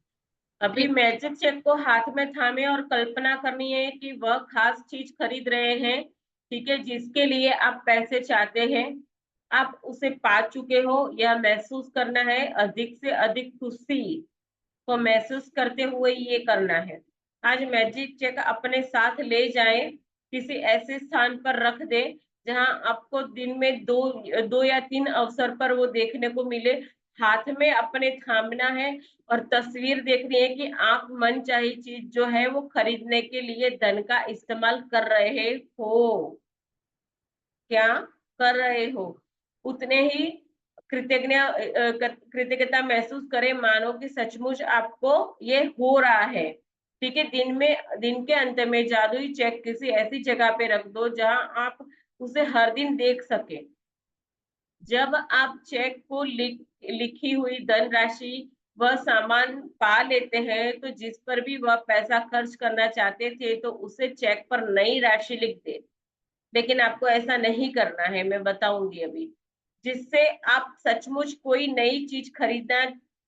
अभी ठीक। मैजिक चेक को हाथ में थामे और कल्पना करनी है कि वह खास चीज खरीद रहे हैं, ठीक है, जिसके लिए आप पैसे चाहते हैं। आप उसे पा चुके हो, यह महसूस करना है। अधिक से अधिक खुशी को महसूस करते हुए ये करना है। आज मैजिक चेक अपने साथ ले जाएं, किसी ऐसे स्थान पर रख दे जहां आपको दिन में दो या तीन अवसर पर वो देखने को मिले। हाथ में अपने थामना है और तस्वीर देखनी है कि आप मनचाही चीज जो है वो खरीदने के लिए धन का इस्तेमाल कर रहे हो। क्या कर रहे हो? उतने ही कृतज्ञता महसूस करें मानो कि सचमुच आपको ये हो रहा है। ठीक है, दिन के अंत में जादुई चेक किसी ऐसी जगह पे रख दो जहां आप उसे हर दिन देख सके। जब आप चेक को लिखी हुई धनराशि वह सामान पा लेते हैं, तो जिस पर भी वह पैसा खर्च करना चाहते थे, तो उसे चेक पर नई राशि लिख दे। लेकिन आपको ऐसा नहीं करना है, मैं बताऊंगी अभी। जिससे आप सचमुच कोई नई चीज खरीदना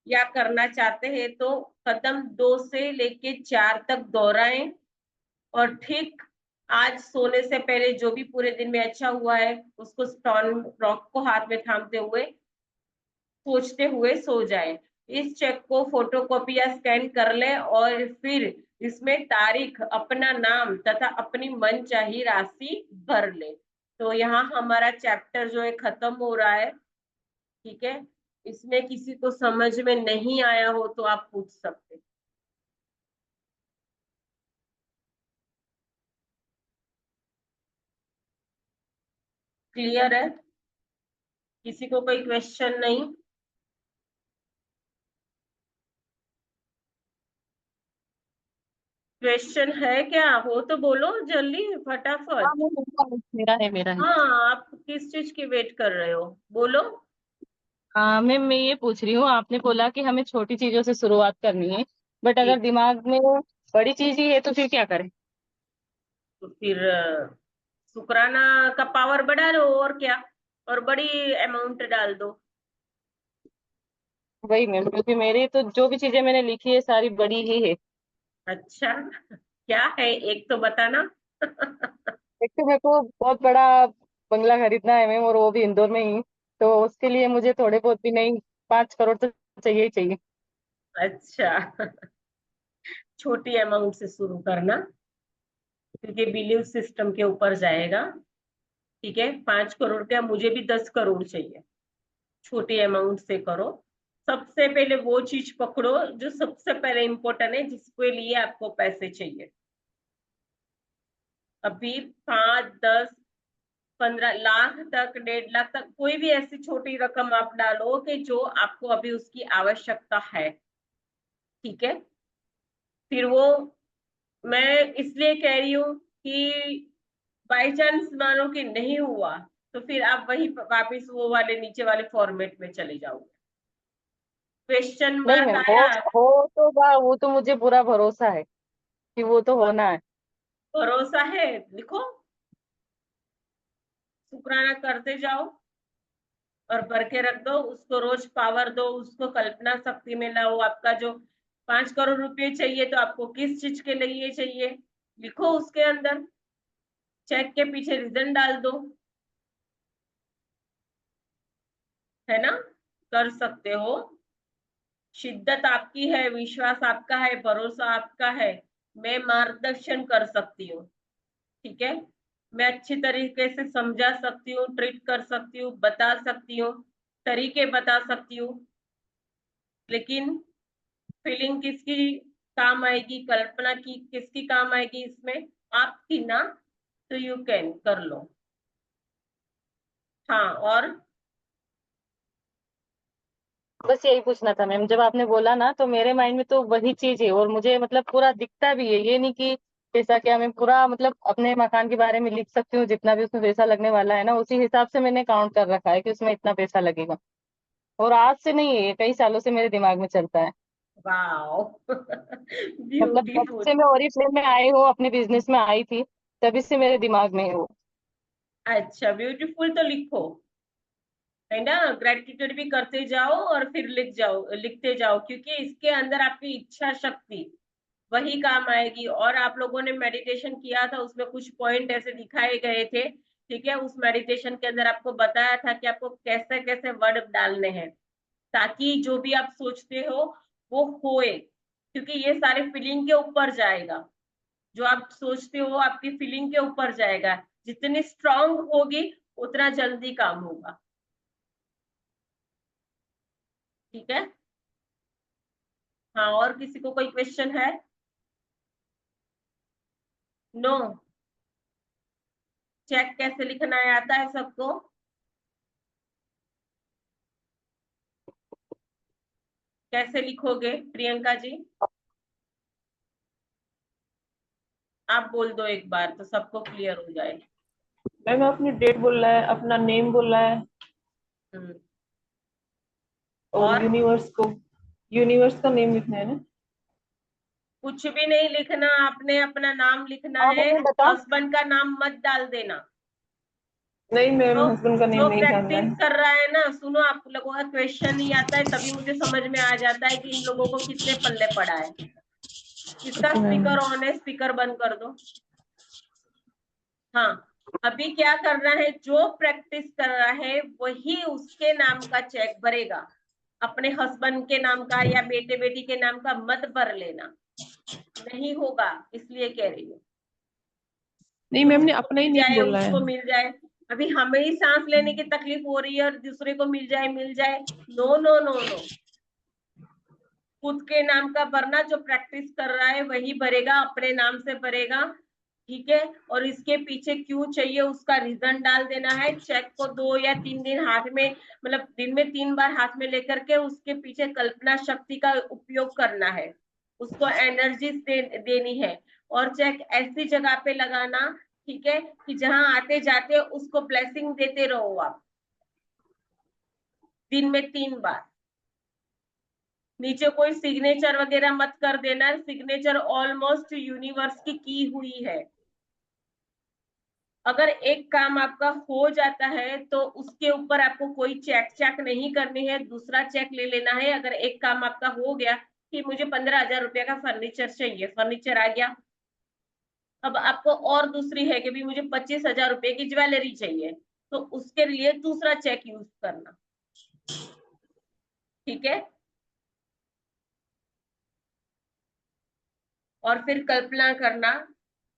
या करना चाहते हैं, तो कदम 2 से लेके 4 तक दोहराएं। और ठीक आज सोने से पहले जो भी पूरे दिन में अच्छा हुआ है उसको स्टोन रॉक को हाथ में थामते हुए सोचते हुए सो जाए। इस चेक को फोटोकॉपी या स्कैन कर ले और फिर इसमें तारीख, अपना नाम तथा अपनी मनचाही राशि भर ले। तो यहाँ हमारा चैप्टर जो है खत्म हो रहा है। ठीक है, इसमें किसी को समझ में नहीं आया हो तो आप पूछ सकते। क्लियर है? किसी को कोई क्वेश्चन नहीं? क्वेश्चन है क्या? हो तो बोलो जल्दी हाँ फटाफट। मेरा है। हाँ, आप किस चीज की वेट कर रहे हो, बोलो। हाँ मैम, मैं ये पूछ रही हूँ, आपने बोला कि हमें छोटी चीजों से शुरुआत करनी है, बट जी, अगर दिमाग में बड़ी चीज ही है तो फिर क्या करें। तो फिर शुक्राना का पावर बढ़ा लो और क्या, और बड़ी अमाउंट डाल दो। वही मैम, क्योंकि मेरी तो जो भी चीजें मैंने लिखी है सारी बड़ी ही है। अच्छा, क्या है एक तो बताना। एक तो मेरे को बहुत बड़ा बंगला खरीदना है मैम, और वो भी इंदौर में ही। तो उसके लिए मुझे थोड़े बहुत भी नहीं, 5 करोड़ तो चाहिए ही चाहिए। अच्छा, छोटी अमाउंट से शुरू करना, क्योंकि बिलीव सिस्टम के ऊपर जाएगा। ठीक है, 5 करोड़ का, मुझे भी 10 करोड़ चाहिए, छोटी अमाउंट से करो। सबसे पहले वो चीज पकड़ो जो सबसे पहले इम्पोर्टेंट है, जिसके लिए आपको पैसे चाहिए। अभी 5, 10, 15 लाख तक, 1.5 लाख तक, कोई भी ऐसी छोटी रकम आप डालो कि जो आपको अभी उसकी आवश्यकता है। ठीक है, फिर वो, मैं इसलिए कह रही हूँ कि बाई चांस मानो कि नहीं हुआ, तो फिर आप वही वापस वो वाले नीचे वाले फॉर्मेट में चले जाओगे। क्वेश्चन नहीं मार्क मैम, आया? हो तो वो तो मुझे पूरा भरोसा है कि वो तो होना है। भरोसा है, लिखो, शुक्राना करते जाओ और भर के रख दो उसको, रोज पावर दो उसको, कल्पना शक्ति में लाओ। आपका जो 5 करोड़ रुपए चाहिए, तो आपको किस चीज के लिए चाहिए, लिखो उसके अंदर, चेक के पीछे रीजन डाल दो, है ना, कर सकते हो। शिद्दत आपकी है, विश्वास आपका है, भरोसा आपका है, मैं मार्गदर्शन कर सकती हूँ। ठीक है, मैं अच्छी तरीके से समझा सकती हूँ, ट्रीट कर सकती हूँ, बता सकती हूँ, तरीके बता सकती हूँ, लेकिन फीलिंग किसकी काम आएगी, कल्पना की किसकी काम आएगी इसमें, आपकी ना। तो यू कैन कर लो। हाँ, और बस यही पूछना था मैम, जब आपने बोला ना तो मेरे माइंड में तो वही चीज है, और मुझे मतलब पूरा दिखता भी है, ये नहीं कि पैसा क्या, मैं पूरा मतलब अपने मकान के बारे में लिख सकती हूँ, जितना भी उसमें पैसा लगने वाला है ना उसी हिसाब से मैंने काउंट कर रखा है कि उसमें इतना पैसा लगेगा। और आज से नहीं है, ये कई सालों से मेरे दिमाग में चलता है। वाओ मतलब जब ब्यूटीफुल। से मैं ओरिफ्लेम में आई हूँ, अपने बिजनेस में आई थी, तभी से मेरे दिमाग में है वो। अच्छा, ब्यूटीफुल, तो लिखो, है ना, ग्रेटिट्यूड भी करते जाओ और फिर लिखते जाओ, क्योंकि इसके अंदर आपकी इच्छा शक्ति वही काम आएगी। और आप लोगों ने मेडिटेशन किया था, उसमें कुछ पॉइंट ऐसे दिखाए गए थे। ठीक है, उस मेडिटेशन के अंदर आपको बताया था कि आपको कैसे कैसे वर्ड डालने हैं, ताकि जो भी आप सोचते हो वो होए, क्योंकि ये सारे फीलिंग के ऊपर जाएगा। जो आप सोचते हो आपकी फीलिंग के ऊपर जाएगा, जितनी स्ट्रांग होगी उतना जल्दी काम होगा। ठीक है, हाँ, और किसी को कोई क्वेश्चन है? नो? चेक कैसे लिखना है आता है सबको? कैसे लिखोगे प्रियंका जी? आप बोल दो एक बार तो सबको क्लियर हो जाए। मैम अपनी डेट बोलना है, अपना नेम बोलना है, हम्म, और और यूनिवर्स का नेम लिखना है ना। कुछ भी नहीं लिखना, आपने अपना नाम लिखना हाँ है। मम्मी बताओ। हस्बैंड का नाम मत डाल देना। नहीं मैम, जो हस्बैंड का नेम जो नहीं डालना प्रैक्टिस है। कर रहा है ना, सुनो, आप लोगों का क्वेश्चन नहीं आता है तभी मुझे समझ में आ जाता है कि इन लोगों को कितने पल्ले पड़ा है। इसका ओके मैम। स्पीकर ऑन है, स्पीकर बंद कर दो। हाँ, अभी क्या करना है, जो प्रैक्टिस कर रहा है वही उसके नाम का चेक भरेगा, अपने हस्बैंड के नाम का या बेटे बेटी के नाम का मत भर लेना, नहीं होगा, इसलिए कह रही हूँ नहीं कि मैम ने उसको अपना ही मिल नेम जाए, बोलना है। उसको मिल जाए। अभी हमें ही सांस लेने की तकलीफ हो रही है और दूसरे को मिल जाए, मिल जाए, नो नो नो नो। खुद के नाम का भरना, जो प्रैक्टिस कर रहा है वही भरेगा, अपने नाम से भरेगा। ठीक है, और इसके पीछे क्यों चाहिए उसका रीजन डाल देना है। चेक को 2 या 3 दिन हाथ में, मतलब दिन में 3 बार हाथ में लेकर के उसके पीछे कल्पना शक्ति का उपयोग करना है, उसको एनर्जी देनी है। और चेक ऐसी जगह पे लगाना, ठीक है, कि जहां आते जाते उसको ब्लेसिंग देते रहो आप, दिन में 3 बार। नीचे कोई सिग्नेचर वगैरह मत कर देना, सिग्नेचर ऑलमोस्ट यूनिवर्स की हुई है। अगर एक काम आपका हो जाता है तो उसके ऊपर आपको कोई चेक चेक नहीं करनी है, दूसरा चेक ले लेना है। अगर एक काम आपका हो गया कि मुझे 15,000 रुपया का फर्नीचर चाहिए, फर्नीचर आ गया, अब आपको और दूसरी है कि भी मुझे 25,000 रुपए की ज्वेलरी चाहिए, तो उसके लिए दूसरा चेक यूज करना। ठीक है, और फिर कल्पना करना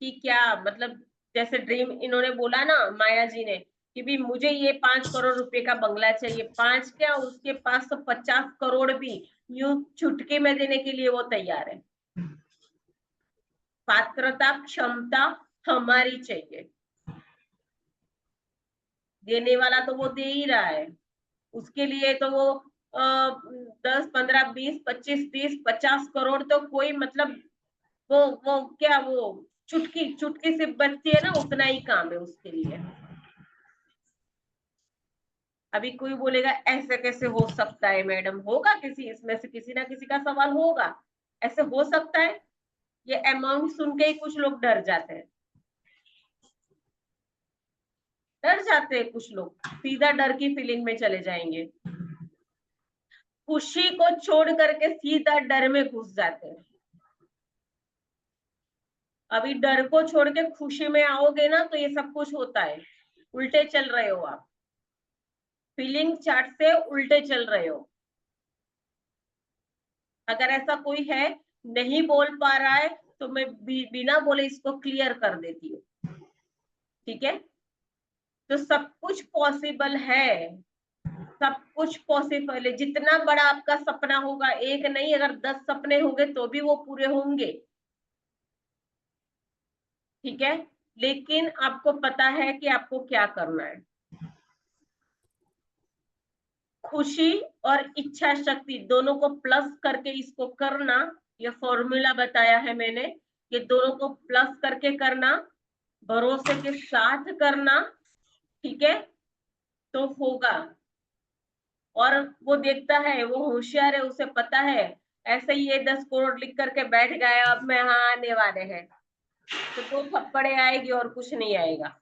कि क्या मतलब, जैसे ड्रीम इन्होंने बोला ना, माया जी ने, कि भी मुझे ये 5 करोड़ रुपए का बंगला चाहिए, 5 क्या, उसके पास तो 50 करोड़ भी यूं चुटकी में देने के लिए वो तैयार है। पात्रता क्षमता हमारी चाहिए, देने वाला तो वो दे ही रहा है, उसके लिए तो वो 10 15 20 25 30 50 करोड़ तो कोई मतलब वो क्या, वो चुटकी चुटकी से बचती है ना, उतना ही काम है उसके लिए। अभी कोई बोलेगा ऐसे कैसे हो सकता है मैडम, होगा, किसी इसमें से किसी ना किसी का सवाल होगा, ऐसे हो सकता है। ये अमाउंट सुन के ही कुछ लोग डर जाते हैं, कुछ लोग सीधा डर की फीलिंग में चले जाएंगे, खुशी को छोड़ करके सीधा डर में घुस जाते हैं। अभी डर को छोड़ के खुशी में आओगे ना तो ये सब कुछ होता है, उल्टे चल रहे हो आप, फीलिंग चार्ट से उल्टे चल रहे हो। अगर ऐसा कोई है नहीं बोल पा रहा है तो मैं बिना बोले इसको क्लियर कर देती हूँ, ठीक है। तो सब कुछ पॉसिबल है, सब कुछ पॉसिबल है। जितना बड़ा आपका सपना होगा, एक नहीं अगर 10 सपने होंगे तो भी वो पूरे होंगे, ठीक है। लेकिन आपको पता है कि आपको क्या करना है। खुशी और इच्छा शक्ति दोनों को प्लस करके इसको करना, ये फॉर्मूला बताया है मैंने, ये दोनों को प्लस करके करना, भरोसे के साथ करना, ठीक है, तो होगा। और वो देखता है, वो होशियार है, उसे पता है ऐसे ही ये 10 करोड़ लिख करके बैठ गए, अब मैं हाँ आने वाले हैं, तो 2 थप्पड़े आएगी और कुछ नहीं आएगा,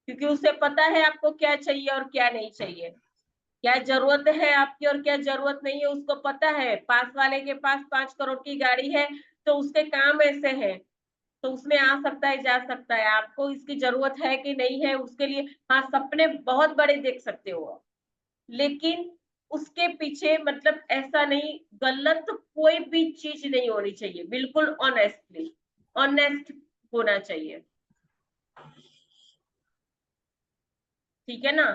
क्योंकि उसे पता है आपको क्या चाहिए और क्या नहीं चाहिए, क्या जरूरत है आपकी और क्या जरूरत नहीं है उसको पता है। पास वाले के पास 5 करोड़ की गाड़ी है तो उसके काम ऐसे हैं, तो उसमें आ सकता है जा सकता है, आपको इसकी जरूरत है कि नहीं है उसके लिए, हाँ सपने बहुत बड़े देख सकते हो, लेकिन उसके पीछे मतलब ऐसा नहीं, गलत कोई भी चीज नहीं होनी चाहिए, बिल्कुल ऑनेस्टली, ऑनेस्ट होना चाहिए, ठीक है ना।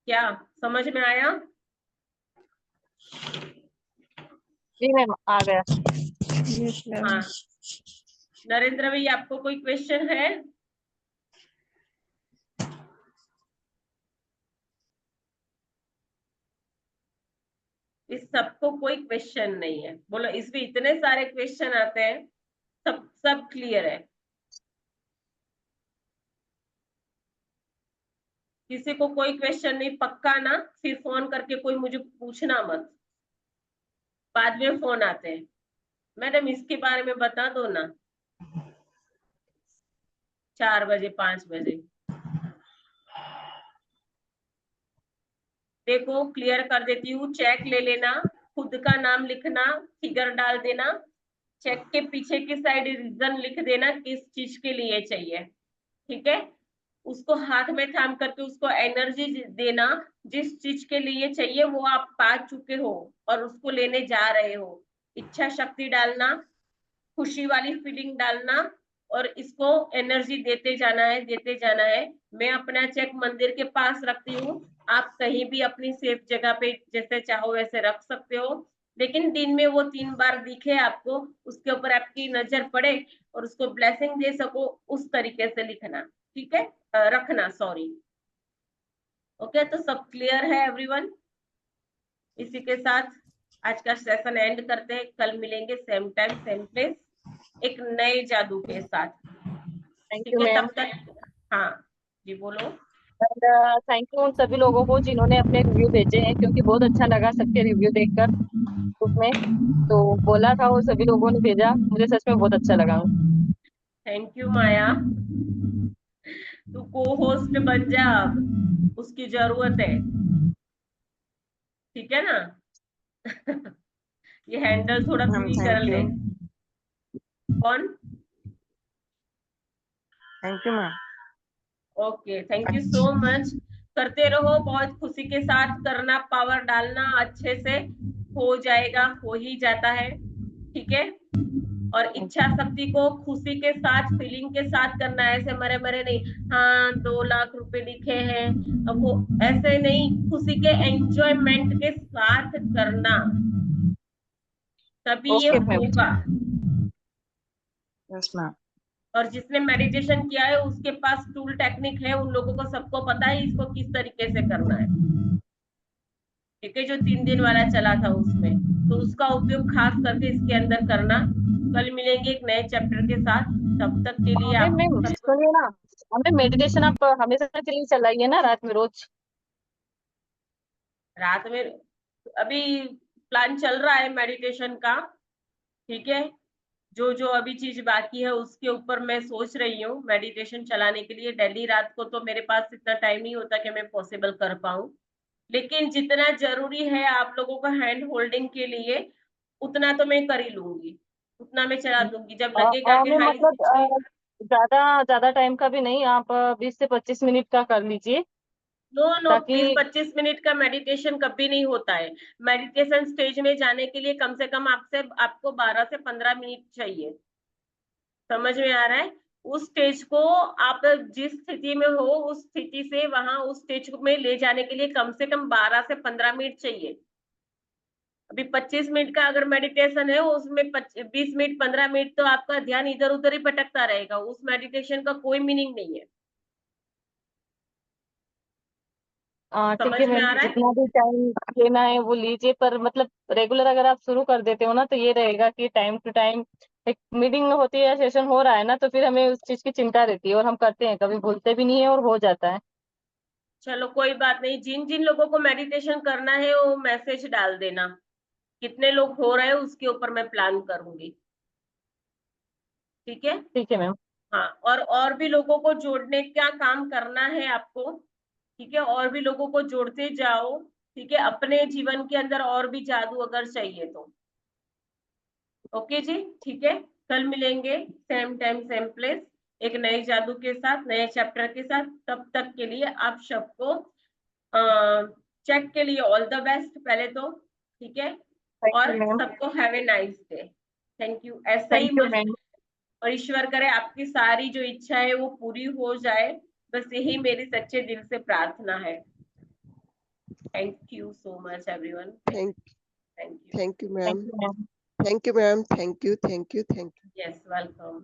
क्या समझ में आया? जी मैम आ गया। Yes, ma'am. हाँ, नरेंद्र भाई आपको कोई क्वेश्चन है? इस सबको कोई क्वेश्चन नहीं है, बोलो, इसमें इतने सारे क्वेश्चन आते हैं, सब क्लियर है। किसी को कोई क्वेश्चन नहीं, पक्का ना, फिर फोन करके कोई मुझे पूछना मत, बाद में फोन आते हैं, मैडम इसके बारे में बता दो ना, 4 बजे 5 बजे। देखो क्लियर कर देती हूँ, चेक ले लेना, खुद का नाम लिखना, फिगर डाल देना, चेक के पीछे की साइड रीजन लिख देना किस चीज के लिए चाहिए, ठीक है। उसको हाथ में थाम करके उसको एनर्जी देना, जिस चीज के लिए चाहिए वो आप पा चुके हो और उसको लेने जा रहे हो। इच्छा शक्ति डालना, खुशी वाली फीलिंग डालना, और इसको एनर्जी देते जाना है, देते जाना है। मैं अपना चेक मंदिर के पास रखती हूँ, आप कहीं भी अपनी सेफ जगह पे जैसे चाहो वैसे रख सकते हो, लेकिन दिन में वो 3 बार दिखे आपको, उसके ऊपर आपकी नजर पड़े और उसको ब्लेसिंग दे सको, उस तरीके से लिखना, ठीक है, रखना, सॉरी। ओके, तो सब क्लियर है एवरीवन? इसी के साथ आज का सेशन एंड करते हैं, कल मिलेंगे सेम टाइम सेम प्लेस एक नए जादू के साथ, थैंक ठीक यू है। मैम। तब तक हाँ जी बोलो। थैंक यू उन सभी लोगों को जिन्होंने अपने रिव्यू भेजे हैं, क्योंकि बहुत अच्छा लगा सबके रिव्यू देखकर उसमें, तो बोला था वो सभी लोगों ने भेजा, मुझे सच में बहुत अच्छा लगा। थैंक यू माया, तू को होस्ट बन जा, अब उसकी जरूरत है, ठीक है ना। ये हैंडल थोड़ा तू Ma'am, ही कर thank ले। you. कौन? Thank you, ma'am. Okay, thank you so much. करते रहो, बहुत खुशी के साथ करना, पावर डालना, अच्छे से हो जाएगा, हो ही जाता है, ठीक है। और इच्छा शक्ति को खुशी के साथ, फीलिंग के साथ करना है, ऐसे मरे मरे नहीं। हाँ 2 लाख रुपए लिखे हैं, अब वो ऐसे नहीं, खुशी के एंजॉयमेंट के साथ करना, तभी ये ओके मैम। होगा। Yes ma'am. और जिसने मेडिटेशन किया है उसके पास टूल टेक्निक है, उन लोगों को सबको पता है इसको किस तरीके से करना है, ठीक है, जो 3 दिन वाला चला था उसमें, तो उसका उपयोग खास करके इसके अंदर करना। कल मिलेंगे एक नए चैप्टर के साथ, तब तक के लिए मैम आप मैम सबको सुनिए ना, हमें मेडिटेशन आप हमेशा के लिए चलाइए ना रात में रोज। रात में, अभी प्लान चल रहा है मेडिटेशन का, ठीक है, जो जो अभी चीज बाकी है उसके ऊपर मैं सोच रही हूँ मेडिटेशन चलाने के लिए। डेली रात को तो मेरे पास इतना टाइम नहीं होता कि मैं पॉसिबल कर पाऊँ, लेकिन जितना जरूरी है आप लोगों का हैंड होल्डिंग के लिए, उतना तो मैं कर ही लूंगी, उतना मैं चला दूंगी। जब लगेगा कि हमें हाँ मतलब इसमें, ज्यादा ज्यादा टाइम का भी नहीं, आप 20 से 25 मिनट का कर लीजिए नो नो, ताकि। 20-25 मिनट का मेडिटेशन कभी नहीं होता है। मेडिटेशन स्टेज में जाने के लिए कम से कम आपको 12 से 15 मिनट चाहिए, समझ में आ रहा है? उस स्टेज को आप जिस स्थिति में हो उस स्थिति से वहां उस स्टेज में ले जाने के लिए कम से कम 12 से 15 मिनट चाहिए। अभी 25 मिनट का अगर मेडिटेशन है उसमें 20 मिनट 15 मिनट तो आपका ध्यान इधर उधर ही भटकता रहेगा, उस मेडिटेशन का कोई मीनिंग नहीं है। ठीक समझ है में मैम, आ रहा है? जितना भी टाइम लेना है वो लीजिए, पर मतलब रेगुलर अगर आप शुरू कर देते हो ना तो ये रहेगा कि टाइम टू टाइम एक मीटिंग होती है, सेशन हो रहा है ना, तो फिर हमें उस चीज की चिंता रहती है और हम करते हैं, कभी भूलते भी नहीं है और हो जाता है। चलो कोई बात नहीं, जिन जिन लोगों को मेडिटेशन करना है वो मैसेज डाल देना, कितने लोग हो रहे हैं उसके ऊपर मैं प्लान करूंगी, ठीक है। ठीक है मैम। हाँ, और भी लोगों को जोड़ने का काम करना है आपको, ठीक है, और भी लोगों को जोड़ते जाओ, ठीक है, अपने जीवन के अंदर और भी जादू अगर चाहिए तो। ओके जी, ठीक है, कल मिलेंगे सेम टाइम सेम प्लेस, एक नए जादू के साथ, नए चैप्टर के साथ। तब तक के लिए आप सबको चेक के लिए ऑल द बेस्ट पहले तो, ठीक है, थैंक और यू मैम। सबको have a nice day. Thank you, ऐसा ही थैंक यू मैम। और ईश्वर करे आपकी सारी जो इच्छा है वो पूरी हो जाए, बस यही मेरी सच्चे दिल से प्रार्थना है। Thank you so much everyone, Thank, thank you, thank you, thank ma'am. You ma'am. Thank you, ma'am. Thank you, thank you, thank you. Yes welcome.